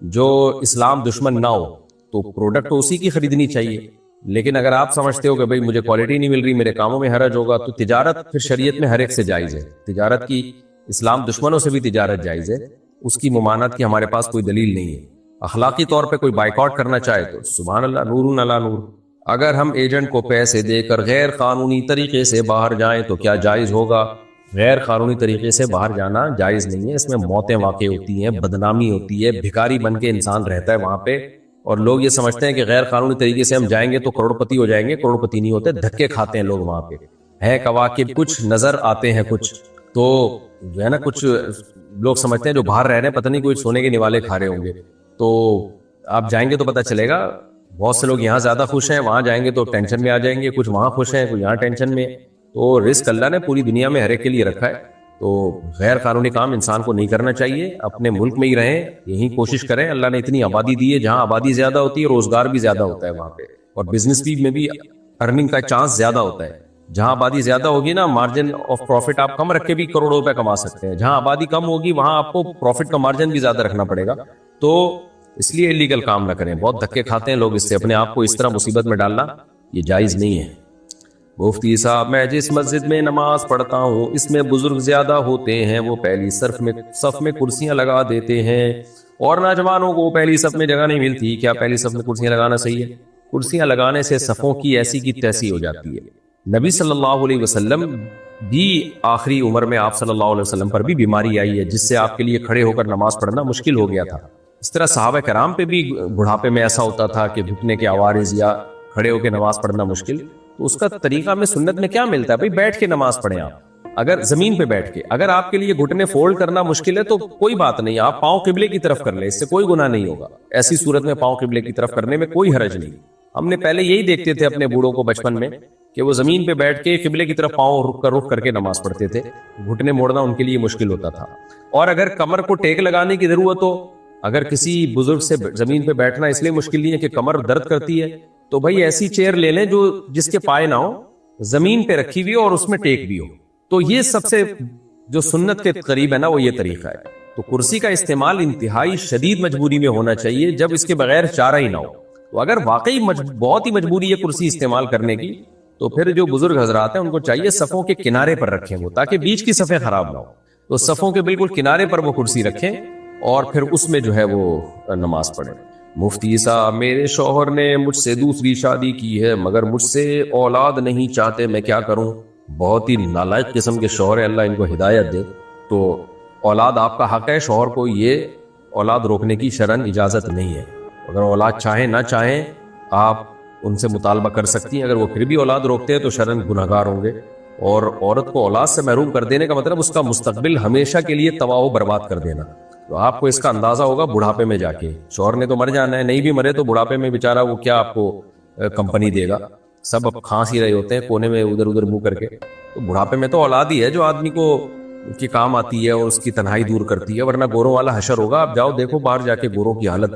جو اسلام دشمن نہ ہو تو پروڈکٹ تو اسی کی خریدنی چاہیے. لیکن اگر آپ سمجھتے ہو کہ بھئی مجھے کوالٹی نہیں مل رہی، میرے کاموں میں حرج ہوگا، تو تجارت پھر شریعت میں ہر ایک سے جائز ہے. تجارت کی، اسلام دشمنوں سے بھی تجارت جائز ہے، اس کی ممانعت کی ہمارے پاس کوئی دلیل نہیں ہے. اخلاقی طور پہ کوئی بائیکاٹ کرنا چاہے تو سبحان اللہ، نور علی نور. اگر ہم ایجنٹ کو پیسے دے کر غیر قانونی طریقے سے باہر جائیں تو کیا جائز ہوگا؟ غیر قانونی طریقے سے باہر جانا جائز نہیں ہے، اس میں موتیں واقع ہوتی ہیں، بدنامی ہوتی ہے، بھکاری بن کے انسان رہتا ہے وہاں پہ. اور لوگ یہ سمجھتے ہیں کہ غیر قانونی طریقے سے ہم جائیں گے تو کروڑپتی ہو جائیں گے. کروڑپتی نہیں ہوتے، دھکے کھاتے ہیں لوگ وہاں پہ. ہے کواکب کچھ نظر آتے ہیں کچھ، تو جو ہے نا کچھ لوگ سمجھتے ہیں جو باہر رہ رہے ہیں پتہ نہیں کوئی سونے کے نوالے کھا رہے ہوں گے. تو آپ جائیں گے تو پتہ چلے گا بہت سے لوگ یہاں زیادہ خوش ہیں، وہاں جائیں گے تو ٹینشن میں آ جائیں گے. کچھ وہاں خوش ہیں، کوئی یہاں ٹینشن میں. تو رزق اللہ نے پوری دنیا میں ہر ایک کے لیے رکھا ہے. تو غیر قانونی کام انسان کو نہیں کرنا چاہیے، اپنے ملک میں ہی رہیں، یہی کوشش کریں. اللہ نے اتنی آبادی دی ہے، جہاں آبادی زیادہ ہوتی ہے روزگار بھی زیادہ ہوتا ہے وہاں پہ، اور بزنس میں بھی ارننگ کا چانس زیادہ ہوتا ہے. جہاں آبادی زیادہ ہوگی نا، مارجن آف پروفٹ آپ کم رکھ کے بھی کروڑوں روپے کما سکتے ہیں. جہاں آبادی کم ہوگی وہاں آپ کو پروفٹ کا مارجن بھی زیادہ رکھنا پڑے گا. تو اس لیے انلیگل کام نہ کریں، بہت دھکے کھاتے ہیں لوگ اس سے. اپنے آپ کو اس طرح مصیبت میں ڈالنا یہ جائز نہیں ہے. مفتی صاحب، میں جس مسجد میں نماز پڑھتا ہوں اس میں بزرگ زیادہ ہوتے ہیں، وہ پہلی صف میں کرسیاں لگا دیتے ہیں اور نوجوانوں کو پہلی صف میں جگہ نہیں ملتی. کیا پہلی صف میں کرسیاں لگانا صحیح ہے؟ کرسیاں لگانے سے صفوں کی ایسی کی تیسی ہو جاتی ہے. نبی صلی اللہ علیہ وسلم بھی آخری عمر میں آپ صلی اللہ علیہ وسلم پر بھی بیماری آئی ہے جس سے آپ کے لیے کھڑے ہو کر نماز پڑھنا مشکل ہو گیا تھا. اس طرح صحابہ کرام پہ بھی بڑھاپے میں ایسا ہوتا تھا کہ گھٹنے کے عوارض یا کھڑے ہو کے نماز پڑھنا مشکل. تو اس کا طریقہ میں سنت میں کیا ملتا ہے؟ بھئی بیٹھ کے نماز پڑھیں آپ، اگر زمین پہ بیٹھ کے. اگر آپ کے لیے گھٹنے فولڈ کرنا مشکل ہے تو کوئی بات نہیں، آپ پاؤں قبلے کی طرف کر لیں، اس سے کوئی گناہ نہیں ہوگا. ایسی صورت میں پاؤں قبلے کی طرف کرنے میں کوئی حرج نہیں. ہم نے پہلے یہی دیکھتے تھے اپنے بوڑھوں کو بچپن میں کہ وہ زمین پہ بیٹھ کے قبلے کی طرف پاؤں رخ کر کے نماز پڑھتے تھے. گھٹنے موڑنا ان کے لیے مشکل ہوتا تھا. اور اگر کمر کو ٹیک لگانے کی ضرورت ہو، اگر کسی بزرگ سے زمین پہ بیٹھنا اس لیے مشکل نہیں ہے کہ کمر درد کرتی ہے، تو بھائی ایسی چیئر لے لیں جو جس کے پائے نہ ہو، زمین پہ رکھی ہوئی ہو اور اس میں ٹیک بھی ہو. تو یہ سب سے جو سنت کے قریب ہے نا وہ یہ طریقہ ہے. تو کرسی کا استعمال انتہائی شدید مجبوری میں ہونا چاہیے، جب اس کے بغیر چارہ ہی نہ ہو. تو اگر واقعی بہت ہی مجبوری ہے کرسی استعمال کرنے کی، تو پھر جو بزرگ حضرات ہیں ان کو چاہیے صفوں کے کنارے پر رکھیں وہ، تاکہ بیچ کی صفیں خراب نہ ہو. تو صفوں کے بالکل کنارے پر وہ کرسی رکھیں اور پھر اس میں جو ہے وہ نماز پڑھیں. مفتی صاحب، میرے شوہر نے مجھ سے دوسری شادی کی ہے مگر مجھ سے اولاد نہیں چاہتے، میں کیا کروں؟ بہت ہی نالائق قسم کے شوہر ہیں، اللہ ان کو ہدایت دے. تو اولاد آپ کا حق ہے، شوہر کو یہ اولاد روکنے کی شرعن اجازت نہیں ہے. اگر اولاد چاہیں نہ چاہیں آپ ان سے مطالبہ کر سکتی ہیں. اگر وہ پھر بھی اولاد روکتے ہیں تو شرعن گناہگار ہوں گے. اور عورت کو اولاد سے محروم کر دینے کا مطلب اس کا مستقبل ہمیشہ کے لیے تباہ و برباد کر دینا. تو آپ کو اس کا اندازہ ہوگا بڑھاپے میں جا کے. شوہر نے تو مر جانا ہے، نہیں بھی مرے تو بڑھاپے میں بیچارہ وہ کیا آپ کو کمپنی دے گا. سب اب کھانس ہی رہے ہوتے ہیں کونے میں ادھر ادھر منہ کر کے. تو بڑھاپے میں تو اولاد ہی ہے جو آدمی کو کی کام آتی ہے اور اس کی تنہائی دور کرتی ہے، ورنہ گوروں والا حشر ہوگا. آپ جاؤ دیکھو باہر جا کے گوروں کی حالت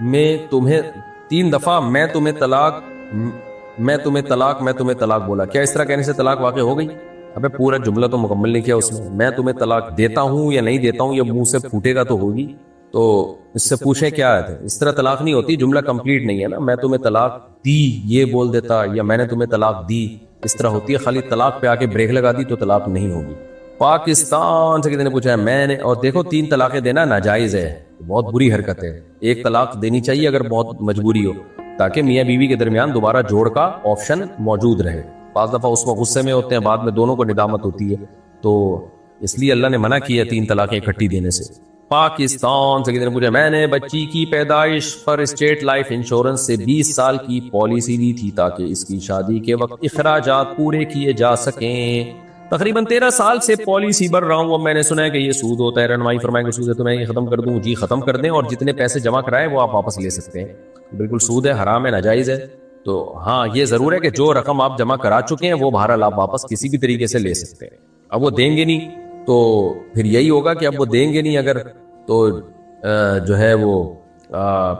میں تمہیں 3 دفعہ میں تمہیں طلاق بولا. کیا اس طرح کہنے سے طلاق واقع ہو گئی؟ ابے پورا جملہ تو مکمل نہیں کیا اس میں تمہیں طلاق دیتا ہوں یا نہیں دیتا ہوں، یہ منہ سے پھوٹے گا تو ہوگی. تو اس سے پوچھیں کیا ہے، اس طرح طلاق نہیں ہوتی، جملہ کمپلیٹ نہیں ہے نا. میں تمہیں طلاق دی یہ بول دیتا، یا میں نے تمہیں طلاق دی اس طرح ہوتی ہے. خالی طلاق پہ آ کے بریک لگا دی تو طلاق نہیں ہوگی. پاکستان سے کسی نے پوچھا ہے میں نے، اور دیکھو 3 طلاقیں دینا ناجائز ہے، بہت بری حرکت ہے. 1 طلاق دینی چاہیے اگر بہت مجبوری ہو، تاکہ میاں بیوی کے درمیان دوبارہ جوڑ کا آپشن موجود رہے. بعض دفعہ اس وقت غصے میں ہوتے ہیں، بعد میں دونوں کو ندامت ہوتی ہے، تو اس لیے اللہ نے منع کیا 3 طلاقیں اکٹھی دینے سے. پاکستان سے کسی نے پوچھا میں نے بچی کی پیدائش پر اسٹیٹ لائف انشورنس سے 20 سال کی پالیسی لی تھی تاکہ اس کی شادی کے وقت اخراجات پورے کیے جا سکیں. تقریباً 13 سال سے پالیسی بھر رہا ہوں، اب میں نے سنا ہے کہ یہ سود ہوتا ہے. رہنمائی فرمائیں کہ سود ہے تو میں یہ ختم کر دوں. جی ختم کر دیں، اور جتنے پیسے جمع کرائے وہ آپ واپس لے سکتے ہیں. بالکل سود ہے، حرام ہے، ناجائز ہے. تو ہاں یہ ضرور ہے کہ جو رقم آپ جمع کرا چکے ہیں وہ بہرحال آپ واپس کسی بھی طریقے سے لے سکتے ہیں. اب وہ دیں گے نہیں تو پھر یہی ہوگا کہ اب وہ دیں گے نہیں اگر، تو جو ہے وہ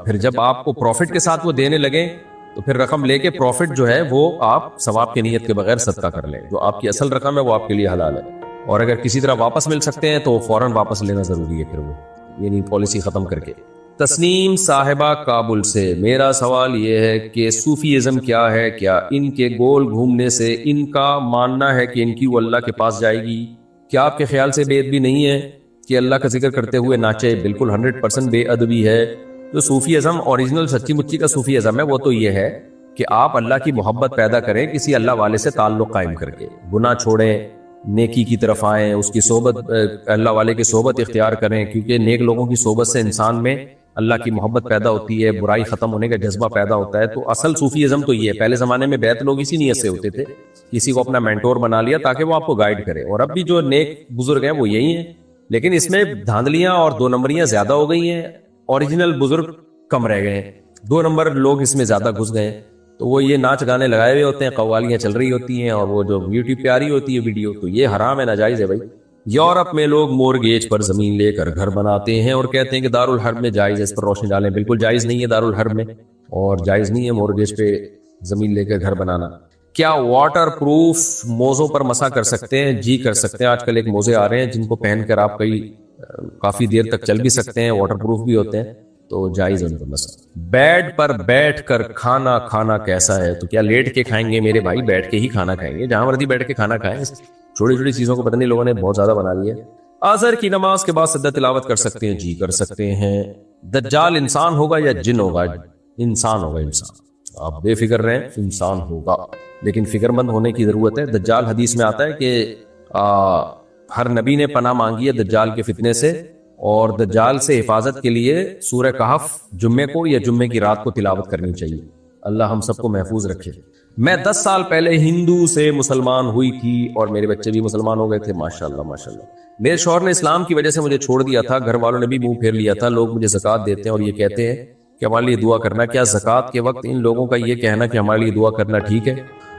پھر جب آپ کو پروفٹ کے ساتھ وہ دینے لگیں تو پھر رقم لے کے پروفٹ جو ہے وہ آپ ثواب کی نیت کے بغیر صدقہ کر لیں. جو آپ کی اصل رقم ہے وہ آپ کے لیے حلال ہے، اور اگر کسی طرح واپس مل سکتے ہیں تو فوراً واپس لینا ضروری ہے. پھر وہ یعنی پالیسی ختم کر کے. تسنیم صاحبہ کابل سے، میرا سوال یہ ہے کہ صوفیزم کیا ہے؟ کیا ان کے گول گھومنے سے ان کا ماننا ہے کہ ان کی وہ اللہ کے پاس جائے گی؟ کیا آپ کے خیال سے بے ادبی نہیں ہے کہ اللہ کا ذکر کرتے ہوئے ناچے؟ بالکل 100% بے ادبی ہے. جو صوفیزم اوریجنل سچی مچی کا صوفیزم ہے وہ تو یہ ہے کہ آپ اللہ کی محبت پیدا کریں کسی اللہ والے سے تعلق قائم کر کے، گناہ چھوڑیں، نیکی کی طرف آئیں، اس کی صحبت، اللہ والے کی صحبت اختیار کریں، کیونکہ نیک لوگوں کی صحبت سے انسان میں اللہ کی محبت پیدا ہوتی ہے، برائی ختم ہونے کا جذبہ پیدا ہوتا ہے. تو اصل صوفیزم تو یہ ہے. پہلے زمانے میں بیعت لوگ اسی نیت سے ہوتے تھے، کسی کو اپنا مینٹور بنا لیا تاکہ وہ آپ کو گائیڈ کرے. اور اب بھی جو نیک بزرگ ہیں وہ یہی ہیں، لیکن اس میں دھاندلیاں اور 2 نمبریاں زیادہ ہو گئی ہیں. اوریجنل بزرگ کم رہ گئے ہیں، 2 نمبر لوگ اس میں زیادہ گھس گئے ہیں. تو وہ یہ ناچ گانے لگائے ہوئے ہوتے ہیں، قوالیاں چل رہی ہوتی ہیں، اور وہ جو یوٹیوب پہ آ رہی ہوتی ہے ویڈیو، تو یہ حرام ہے، ناجائز ہے بھائی. یورپ میں لوگ مورگیج پر زمین لے کر گھر بناتے ہیں اور کہتے ہیں کہ دارالحرب میں جائز ہے. اس پر روشنی ڈالیں. بالکل جائز نہیں ہے دارالحرب میں، اور جائز نہیں ہے مورگیج پہ زمین لے کر گھر بنانا. کیا واٹر پروف موزوں پر مسا کر سکتے ہیں؟ جی کر سکتے ہیں. آج کل ایک موزے آ رہے ہیں جن کو پہن کر آپ کافی دیر تک چل بھی سکتے ہیں، واٹر پروف بھی ہوتے ہیں، تو جائز ہے ان کو مسا. بیڈ پر بیٹھ کر کھانا کھانا کیسا ہے؟ تو کیا لیٹ کے کھائیں گے میرے بھائی؟ بیٹھ کے ہی کھانا کھائیں گے، جہاں مرضی بیٹھ کے کھانا کھائیں. چھوٹی چھوٹی چیزوں کو پتہ نہیں لوگوں نے بہت زیادہ بنا لیا. عصر کی نماز کے بعد سجدہ تلاوت کر سکتے ہیں؟ جی کر سکتے ہیں. دجال انسان ہوگا یا جن ہوگا؟ انسان ہوگا. انسان، آپ بے فکر رہیں، انسان ہوگا، لیکن فکر مند ہونے کی ضرورت ہے. دجال حدیث میں آتا ہے کہ ہر نبی نے پناہ مانگی ہے دجال کے فتنے سے، اور دجال سے حفاظت کے لیے سورہ کہف جمعے کو یا جمعے کی رات کو تلاوت کرنی چاہیے. اللہ ہم سب کو محفوظ رکھے. میں 10 سال پہلے ہندو سے مسلمان ہوئی تھی اور میرے بچے بھی مسلمان ہو گئے تھے. ماشاءاللہ ماشاءاللہ. میرے شوہر نے اسلام کی وجہ سے مجھے چھوڑ دیا تھا، گھر والوں نے بھی منہ پھیر لیا تھا. لوگ مجھے زکوٰۃ دیتے ہیں اور یہ کہتے ہیں کہ ہمارے لیے دعا کرنا. کیا زکوٰۃ کے وقت ان لوگوں کا یہ کہنا کہ ہمارے لیے دعا کرنا ٹھیک ہے؟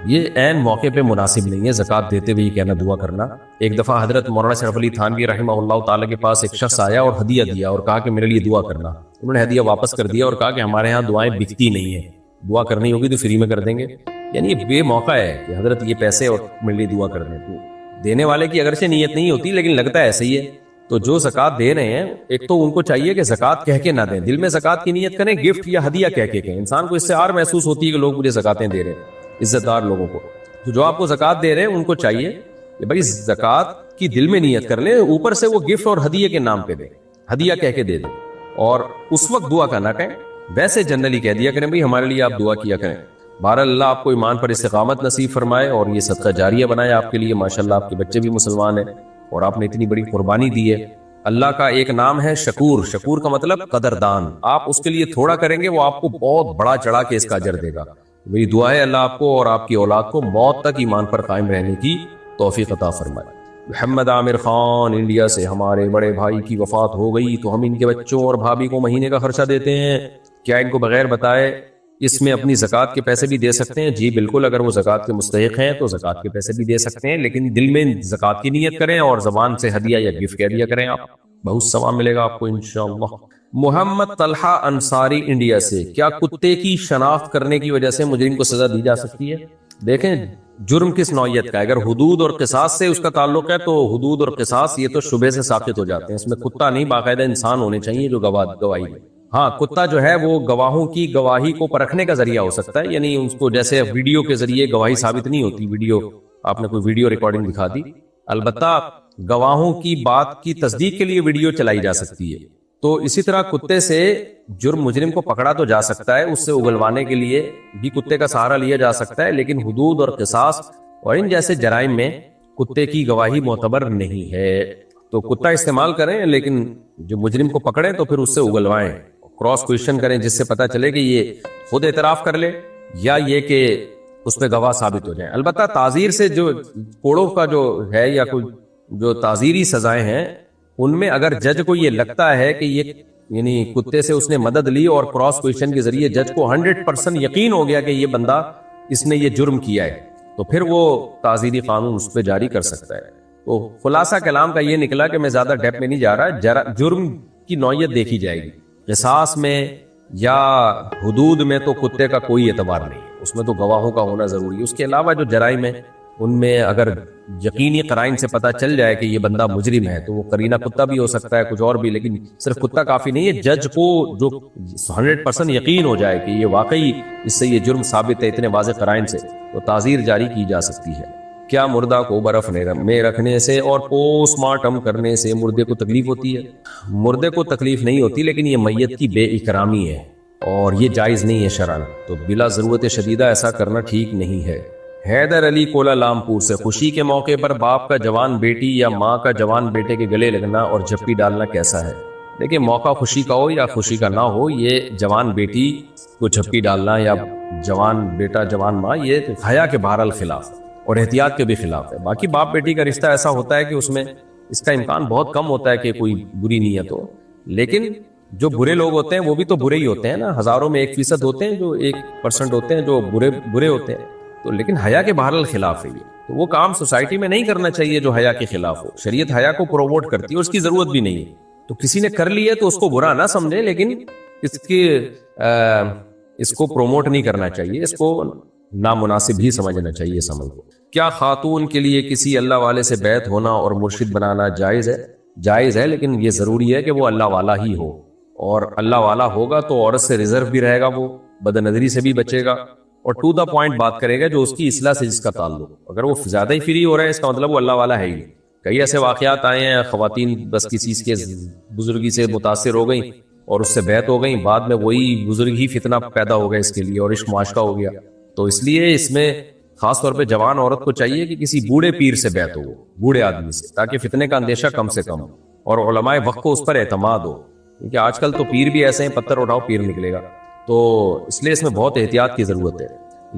یہ عین موقع پہ مناسب نہیں ہے زکوٰۃ دیتے ہوئے یہ کہنا دعا کرنا. ایک دفعہ حضرت مولانا شرف علی تھانوی رحمہ اللہ تعالیٰ کے پاس ایک شخص آیا اور ہدیہ دیا اور کہا کہ میرے لیے دعا کرنا. انہوں نے ہدیہ واپس کر دیا اور کہا کہ ہمارے ہاں دعائیں بکتی نہیں ہیں، دعا کرنی ہوگی تو فری میں کر دیں گے. یعنی یہ بے موقع ہے کہ حضرت یہ پیسے اور میرے لیے دعا کر دیں. تو دینے والے کی اگرچہ نیت نہیں ہوتی لیکن لگتا ہے ایسے ہی ہے. تو جو زکوٰۃ دے رہے ہیں، ایک تو ان کو چاہیے کہ زکوٰۃ کہہ کے نہ دیں، دل میں زکوٰۃ کی نیت کریں، گفٹ یا ہدیہ کہہ کے کہیں. انسان کو اس سے اور محسوس ہوتی ہے کہ لوگ مجھے زکاتیں دے رہے ہیں، عزت دار لوگوں کو. تو جو آپ کو زکوٰۃ دے رہے ہیں ان کو چاہیے کہ بھائی زکوٰۃ کی دل میں نیت کر لیں، اوپر سے وہ گفٹ اور ہدیہ کے نام پہ دیں، ہدیہ کہہ کے دے دیں، اور اس وقت دعا کا نہ کہیں. ویسے جنرلی کہہ دیا کریں بھائی ہمارے لیے آپ دعا کیا کریں. بہرحال اللہ آپ کو ایمان پر استقامت نصیب فرمائے اور یہ صدقہ جاریہ بنائے آپ کے لیے. ماشاءاللہ آپ کے بچے بھی مسلمان ہیں اور آپ نے اتنی بڑی قربانی دی ہے. اللہ کا ایک نام ہے شکور. شکور کا مطلب قدردان. آپ اس کے لیے تھوڑا کریں گے، وہ آپ کو بہت بڑا چڑھا کے اس کا اجر دے گا. میری دعا ہے اللہ آپ کو اور آپ کی اولاد کو موت تک ایمان پر قائم رہنے کی توفیق عطا فرمائے. محمد عامر خان انڈیا سے، ہمارے بڑے بھائی کی وفات ہو گئی تو ہم ان کے بچوں اور بھابھی کو مہینے کا خرچہ دیتے ہیں، کیا ان کو بغیر بتائے اس میں اپنی زکوٰۃ کے پیسے بھی دے سکتے ہیں؟ جی بالکل، اگر وہ زکوٰۃ کے مستحق ہیں تو زکوٰۃ کے پیسے بھی دے سکتے ہیں، لیکن دل میں زکوٰۃ کی نیت کریں اور زبان سے ہدیہ یا گفٹ کہہ دیا کریں. آپ بہت ثواب ملے گا آپ کو انشاءاللہ. محمد طلحہ انصاری انڈیا سے، کیا کتے کی شناخت کرنے کی وجہ سے مجرم کو سزا دی جا سکتی ہے؟ دیکھیں جرم کس نوعیت کا ہے، اگر حدود اور قصاص سے اس کا تعلق ہے تو حدود اور قصاص یہ تو شبہ سے ثابت ہو جاتے ہیں، اس میں کتا نہیں، باقاعدہ انسان ہونے چاہیے جو گواہی دے۔ ہاں کتا جو ہے وہ گواہوں کی گواہی کو پرکھنے کا ذریعہ ہو سکتا ہے، یعنی اس کو جیسے ویڈیو کے ذریعے گواہی ثابت نہیں ہوتی، ویڈیو آپ نے کوئی ویڈیو ریکارڈنگ دکھا دی، البتہ گواہوں کی بات کی تصدیق کے لیے ویڈیو چلائی جا سکتی ہے۔ تو اسی طرح کتے سے جرم مجرم کو پکڑا تو جا سکتا ہے، اس سے اگلوانے کے لیے بھی کتے کا سہارا لیا جا سکتا ہے، لیکن حدود اور قصاص اور ان جیسے جرائم میں کتے کی گواہی معتبر نہیں ہے۔ تو کتا استعمال کریں لیکن جو مجرم کو پکڑیں تو پھر اس سے اگلوائیں، کراس کوئسچن کریں جس سے پتہ چلے کہ یہ خود اعتراف کر لے یا یہ کہ اس پہ گواہ ثابت ہو جائیں۔ البتہ تعزیر سے جو کوڑوں کا جو ہے یا کوئی جو تعزیری سزائیں ہیں ان میں اگر جج کو یہ لگتا ہے کہ یہ یعنی کتے سے اس نے مدد لی اور کراس کوئسچن کے ذریعے جج کو 100% یقین ہو گیا کہ یہ بندہ اس نے یہ جرم کیا ہے تو پھر وہ تعزیری قانون اس پہ جاری کر سکتا ہے۔ تو خلاصہ کلام کا یہ نکلا کہ میں زیادہ ڈیپ میں نہیں جا رہا، جرم کی نوعیت دیکھی جائے گی، قصاص میں یا حدود میں تو کتے کا کوئی اعتبار نہیں ہے، اس میں تو گواہوں کا ہونا ضروری ہے۔ اس کے علاوہ جو جرائم ہیں ان میں اگر یقینی قرائن سے پتہ چل جائے کہ یہ بندہ مجرم ہے تو وہ قرینہ کتا بھی ہو سکتا ہے، کچھ اور بھی، لیکن صرف کتا کافی نہیں ہے، جج کو جو 100% یقین ہو جائے کہ یہ واقعی اس سے یہ جرم ثابت ہے اتنے واضح قرائن سے، تو تعزیر جاری کی جا سکتی ہے۔ کیا مردہ کو برف میں رکھنے سے اور پوسٹ مارٹم کرنے سے مردے کو تکلیف ہوتی ہے؟ مردے کو تکلیف نہیں ہوتی، لیکن یہ میت کی بے اکرامی ہے اور یہ جائز نہیں ہے شرعاً، تو بلا ضرورت شدیدہ ایسا کرنا ٹھیک نہیں ہے۔ حیدر علی کولا لامپور سے، خوشی کے موقع پر باپ کا جوان بیٹی یا ماں کا جوان بیٹے کے گلے لگنا اور جھپی ڈالنا کیسا ہے؟ دیکھیں موقع خوشی کا ہو یا خوشی کا نہ ہو، یہ جوان بیٹی کو جھپی ڈالنا یا جوان بیٹا جوان ماں یہ حیا کے بہرحال خلاف اور احتیاط کے بھی خلاف ہے۔ باقی باپ بیٹی کا رشتہ ایسا ہوتا ہے کہ اس میں اس کا امکان بہت کم ہوتا ہے کہ کوئی بری نیت ہو، لیکن جو برے لوگ ہوتے ہیں وہ بھی تو برے ہی ہوتے ہیں نا، ہزاروں میں 1% ہوتے ہیں جو 1% ہوتے ہیں جو برے ہوتے ہیں، تو لیکن حیا کے بہرحال خلاف ہے یہ، تو وہ کام سوسائٹی میں نہیں کرنا چاہیے جو حیا کے خلاف ہو۔ شریعت حیا کو پروموٹ کرتی ہے، اس کی ضرورت بھی نہیں ہے، تو کسی نے کر لی ہے تو اس کو برا نہ سمجھے، لیکن اس کو پروموٹ نہیں کرنا چاہیے، اس کو نامناسب ہی سمجھنا چاہیے اس عمل کو۔ کیا خاتون کے لیے کسی اللہ والے سے بیعت ہونا اور مرشد بنانا جائز ہے؟ جائز ہے، لیکن یہ ضروری ہے کہ وہ اللہ والا ہی ہو، اور اللہ والا ہوگا تو عورت سے ریزرو بھی رہے گا، وہ بد نظری سے بھی بچے گا اور ٹو دا پوائنٹ بات کرے گا جو اس کی اصلاح سے جس کا تعلق۔ اگر وہ زیادہ ہی فری ہو رہا ہے اس کا مطلب وہ اللہ والا ہے ہی۔ کئی ایسے واقعات آئے ہیں خواتین بس کسی کے بزرگی سے متاثر ہو گئیں اور اس سے بیعت ہو گئیں، بعد میں وہی بزرگ ہی فتنہ پیدا ہو گیا اس کے لیے اور عشق معاشقہ ہو گیا۔ تو اس لیے اس میں خاص طور پہ جوان عورت کو چاہیے کہ کسی بوڑھے پیر سے بیعت ہو، بوڑھے آدمی سے، تاکہ فتنے کا اندیشہ کم سے کم ہو اور علماء وقت کو اس پر اعتماد ہو، کیونکہ آج کل تو پیر بھی ایسے ہیں پتھر اٹھاؤ پیر نکلے گا، تو اس لیے اس میں بہت احتیاط کی ضرورت ہے۔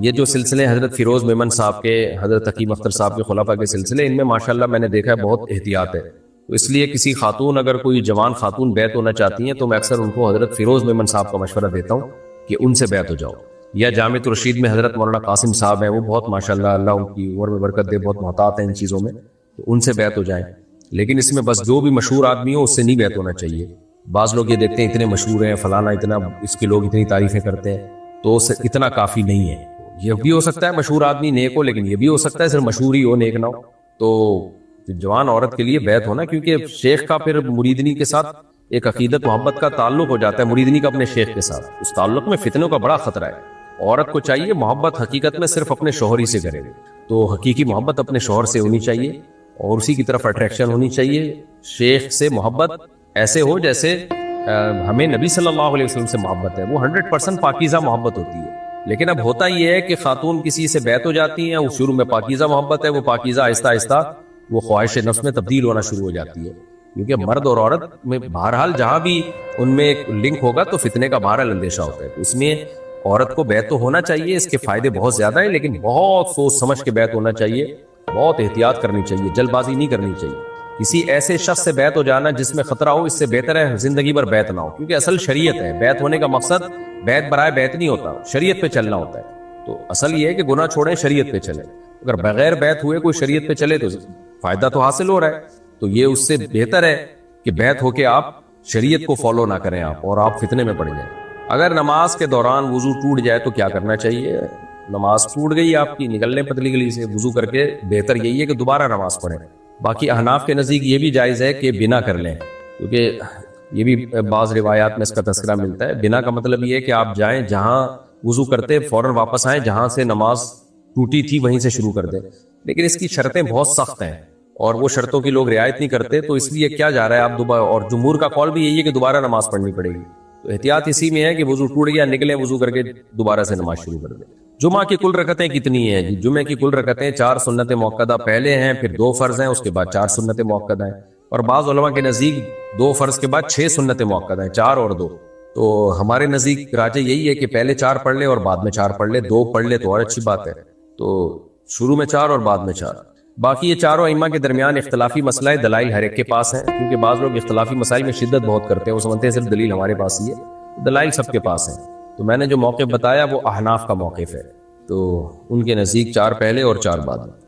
یہ جو سلسلے حضرت فیروز میمن صاحب کے، حضرت حکیم اختر صاحب کے خلفاء کے سلسلے، ان میں ماشاءاللہ میں نے دیکھا ہے بہت احتیاط ہے، تو اس لیے کسی خاتون اگر کوئی جوان خاتون بیعت ہونا چاہتی ہیں تو میں اکثر ان کو حضرت فیروز میمن صاحب کا مشورہ دیتا ہوں کہ ان سے بیعت ہو جاؤ، یا جامع الرشید میں حضرت مولانا قاسم صاحب ہیں، وہ بہت ماشاءاللہ اللہ ان کی عمر میں برکت دے، بہت محتاط ہیں ان چیزوں میں، تو ان سے بیعت ہو جائیں۔ لیکن اس میں بس جو بھی مشہور آدمی ہو اس سے نہیں بیعت ہونا چاہیے۔ بعض لوگ یہ دیکھتے ہیں اتنے مشہور ہیں فلانا، اتنا اس کے لوگ اتنی تعریفیں کرتے ہیں، تو اتنا کافی نہیں ہے۔ یہ بھی ہو سکتا ہے مشہور آدمی نیک ہو، لیکن یہ بھی ہو سکتا ہے صرف مشہور ہی ہو نیک نہ ہو۔ تو جوان عورت کے لیے بیعت ہونا، کیونکہ شیخ کا پھر مریدنی کے ساتھ ایک عقیدت محبت کا تعلق ہو جاتا ہے، مریدنی کا اپنے شیخ کے ساتھ، اس تعلق میں فتنوں کا بڑا خطرہ ہے۔ عورت کو چاہیے محبت حقیقت میں صرف اپنے شوہر ہی سے کرے، تو حقیقی محبت اپنے شوہر سے ہونی چاہیے اور اسی کی طرف اٹریکشن ہونی چاہیے۔ شیخ سے محبت ایسے ہو جیسے ہمیں نبی صلی اللہ علیہ وسلم سے محبت ہے، وہ 100% پاکیزہ محبت ہوتی ہے۔ لیکن اب ہوتا یہ ہے کہ خاتون کسی سے بیعت ہو جاتی ہیں، وہ شروع میں پاکیزہ محبت ہے، وہ پاکیزہ آہستہ آہستہ وہ خواہش نفس میں تبدیل ہونا شروع ہو جاتی ہے، کیونکہ مرد اور عورت میں بہرحال جہاں بھی ان میں ایک لنک ہوگا تو فتنے کا بہرحال اندیشہ ہوتا ہے۔ اس میں عورت کو بیعت تو ہونا چاہیے، اس کے فائدے بہت زیادہ ہیں، لیکن بہت سوچ سمجھ کے بیعت ہونا چاہیے، بہت احتیاط کرنی چاہیے، جلد بازی نہیں کرنی چاہیے۔ کسی ایسے شخص سے بیعت ہو جانا جس میں خطرہ ہو، اس سے بہتر ہے زندگی بھر بیعت نہ ہو، کیونکہ اصل شریعت ہے، بیعت ہونے کا مقصد بیعت برائے بیعت نہیں ہوتا، شریعت پہ چلنا ہوتا ہے۔ تو اصل یہ ہے کہ گناہ چھوڑیں، شریعت پہ چلیں۔ اگر بغیر بیعت ہوئے کوئی شریعت پہ چلے تو فائدہ تو حاصل ہو رہا ہے، تو یہ اس سے بہتر ہے کہ بیعت ہو کے آپ شریعت کو فالو نہ کریں آپ اور آپ فتنے میں پڑ جائیں. اگر نماز کے دوران وضو ٹوٹ جائے تو کیا کرنا چاہیے؟ نماز ٹوٹ گئی آپ کی، نکل لیں پتلی گلی سے، وضو کر کے بہتر یہی ہے کہ دوبارہ نماز پڑھیں. باقی احناف کے نزدیک یہ بھی جائز ہے کہ بنا کر لیں، کیونکہ یہ بھی بعض روایات میں اس کا تذکرہ ملتا ہے. بنا کا مطلب یہ ہے کہ آپ جائیں جہاں وضو کرتے فوراً واپس آئیں، جہاں سے نماز ٹوٹی تھی وہیں سے شروع کر دیں. لیکن اس کی شرطیں بہت سخت ہیں اور وہ شرطوں کی لوگ رعایت نہیں کرتے، تو اس لیے کیا جا رہا ہے آپ دوبارہ، اور جمہور کا قول بھی یہی ہے کہ دوبارہ نماز پڑھنی پڑے گی. تو احتیاط اسی میں ہے کہ وضو ٹوٹ گیا نکلیں وضو کر کے دوبارہ سے نماز شروع کر دیں. جمعہ کی کل رکعتیں کتنی ہیں جی؟ جمعہ کی کل رکعتیں 4 سنت موقدہ پہلے ہیں، پھر 2 فرض ہیں، اس کے بعد 4 سنت موقدہ ہیں. اور بعض علماء کے نزدیک 2 فرض کے بعد 6 سنت موقدہ ہیں، 4 اور 2. تو ہمارے نزدیک راجح یہی ہے کہ پہلے 4 پڑھ لے اور بعد میں 4 پڑھ لے، 2 پڑھ لے تو اور اچھی بات ہے. تو شروع میں 4 اور بعد میں 4. باقی یہ چاروں ائمہ کے درمیان اختلافی مسئلہ ہے، دلائل ہر ایک کے پاس ہیں، کیونکہ بعض لوگ اختلافی مسائل میں شدت بہت کرتے ہیں، وہ سمجھتے ہیں صرف دلیل ہمارے پاس ہی ہے، دلائل سب کے پاس ہیں. تو میں نے جو موقف بتایا وہ احناف کا موقف ہے، تو ان کے نزدیک 4 پہلے اور 4 بعد میں.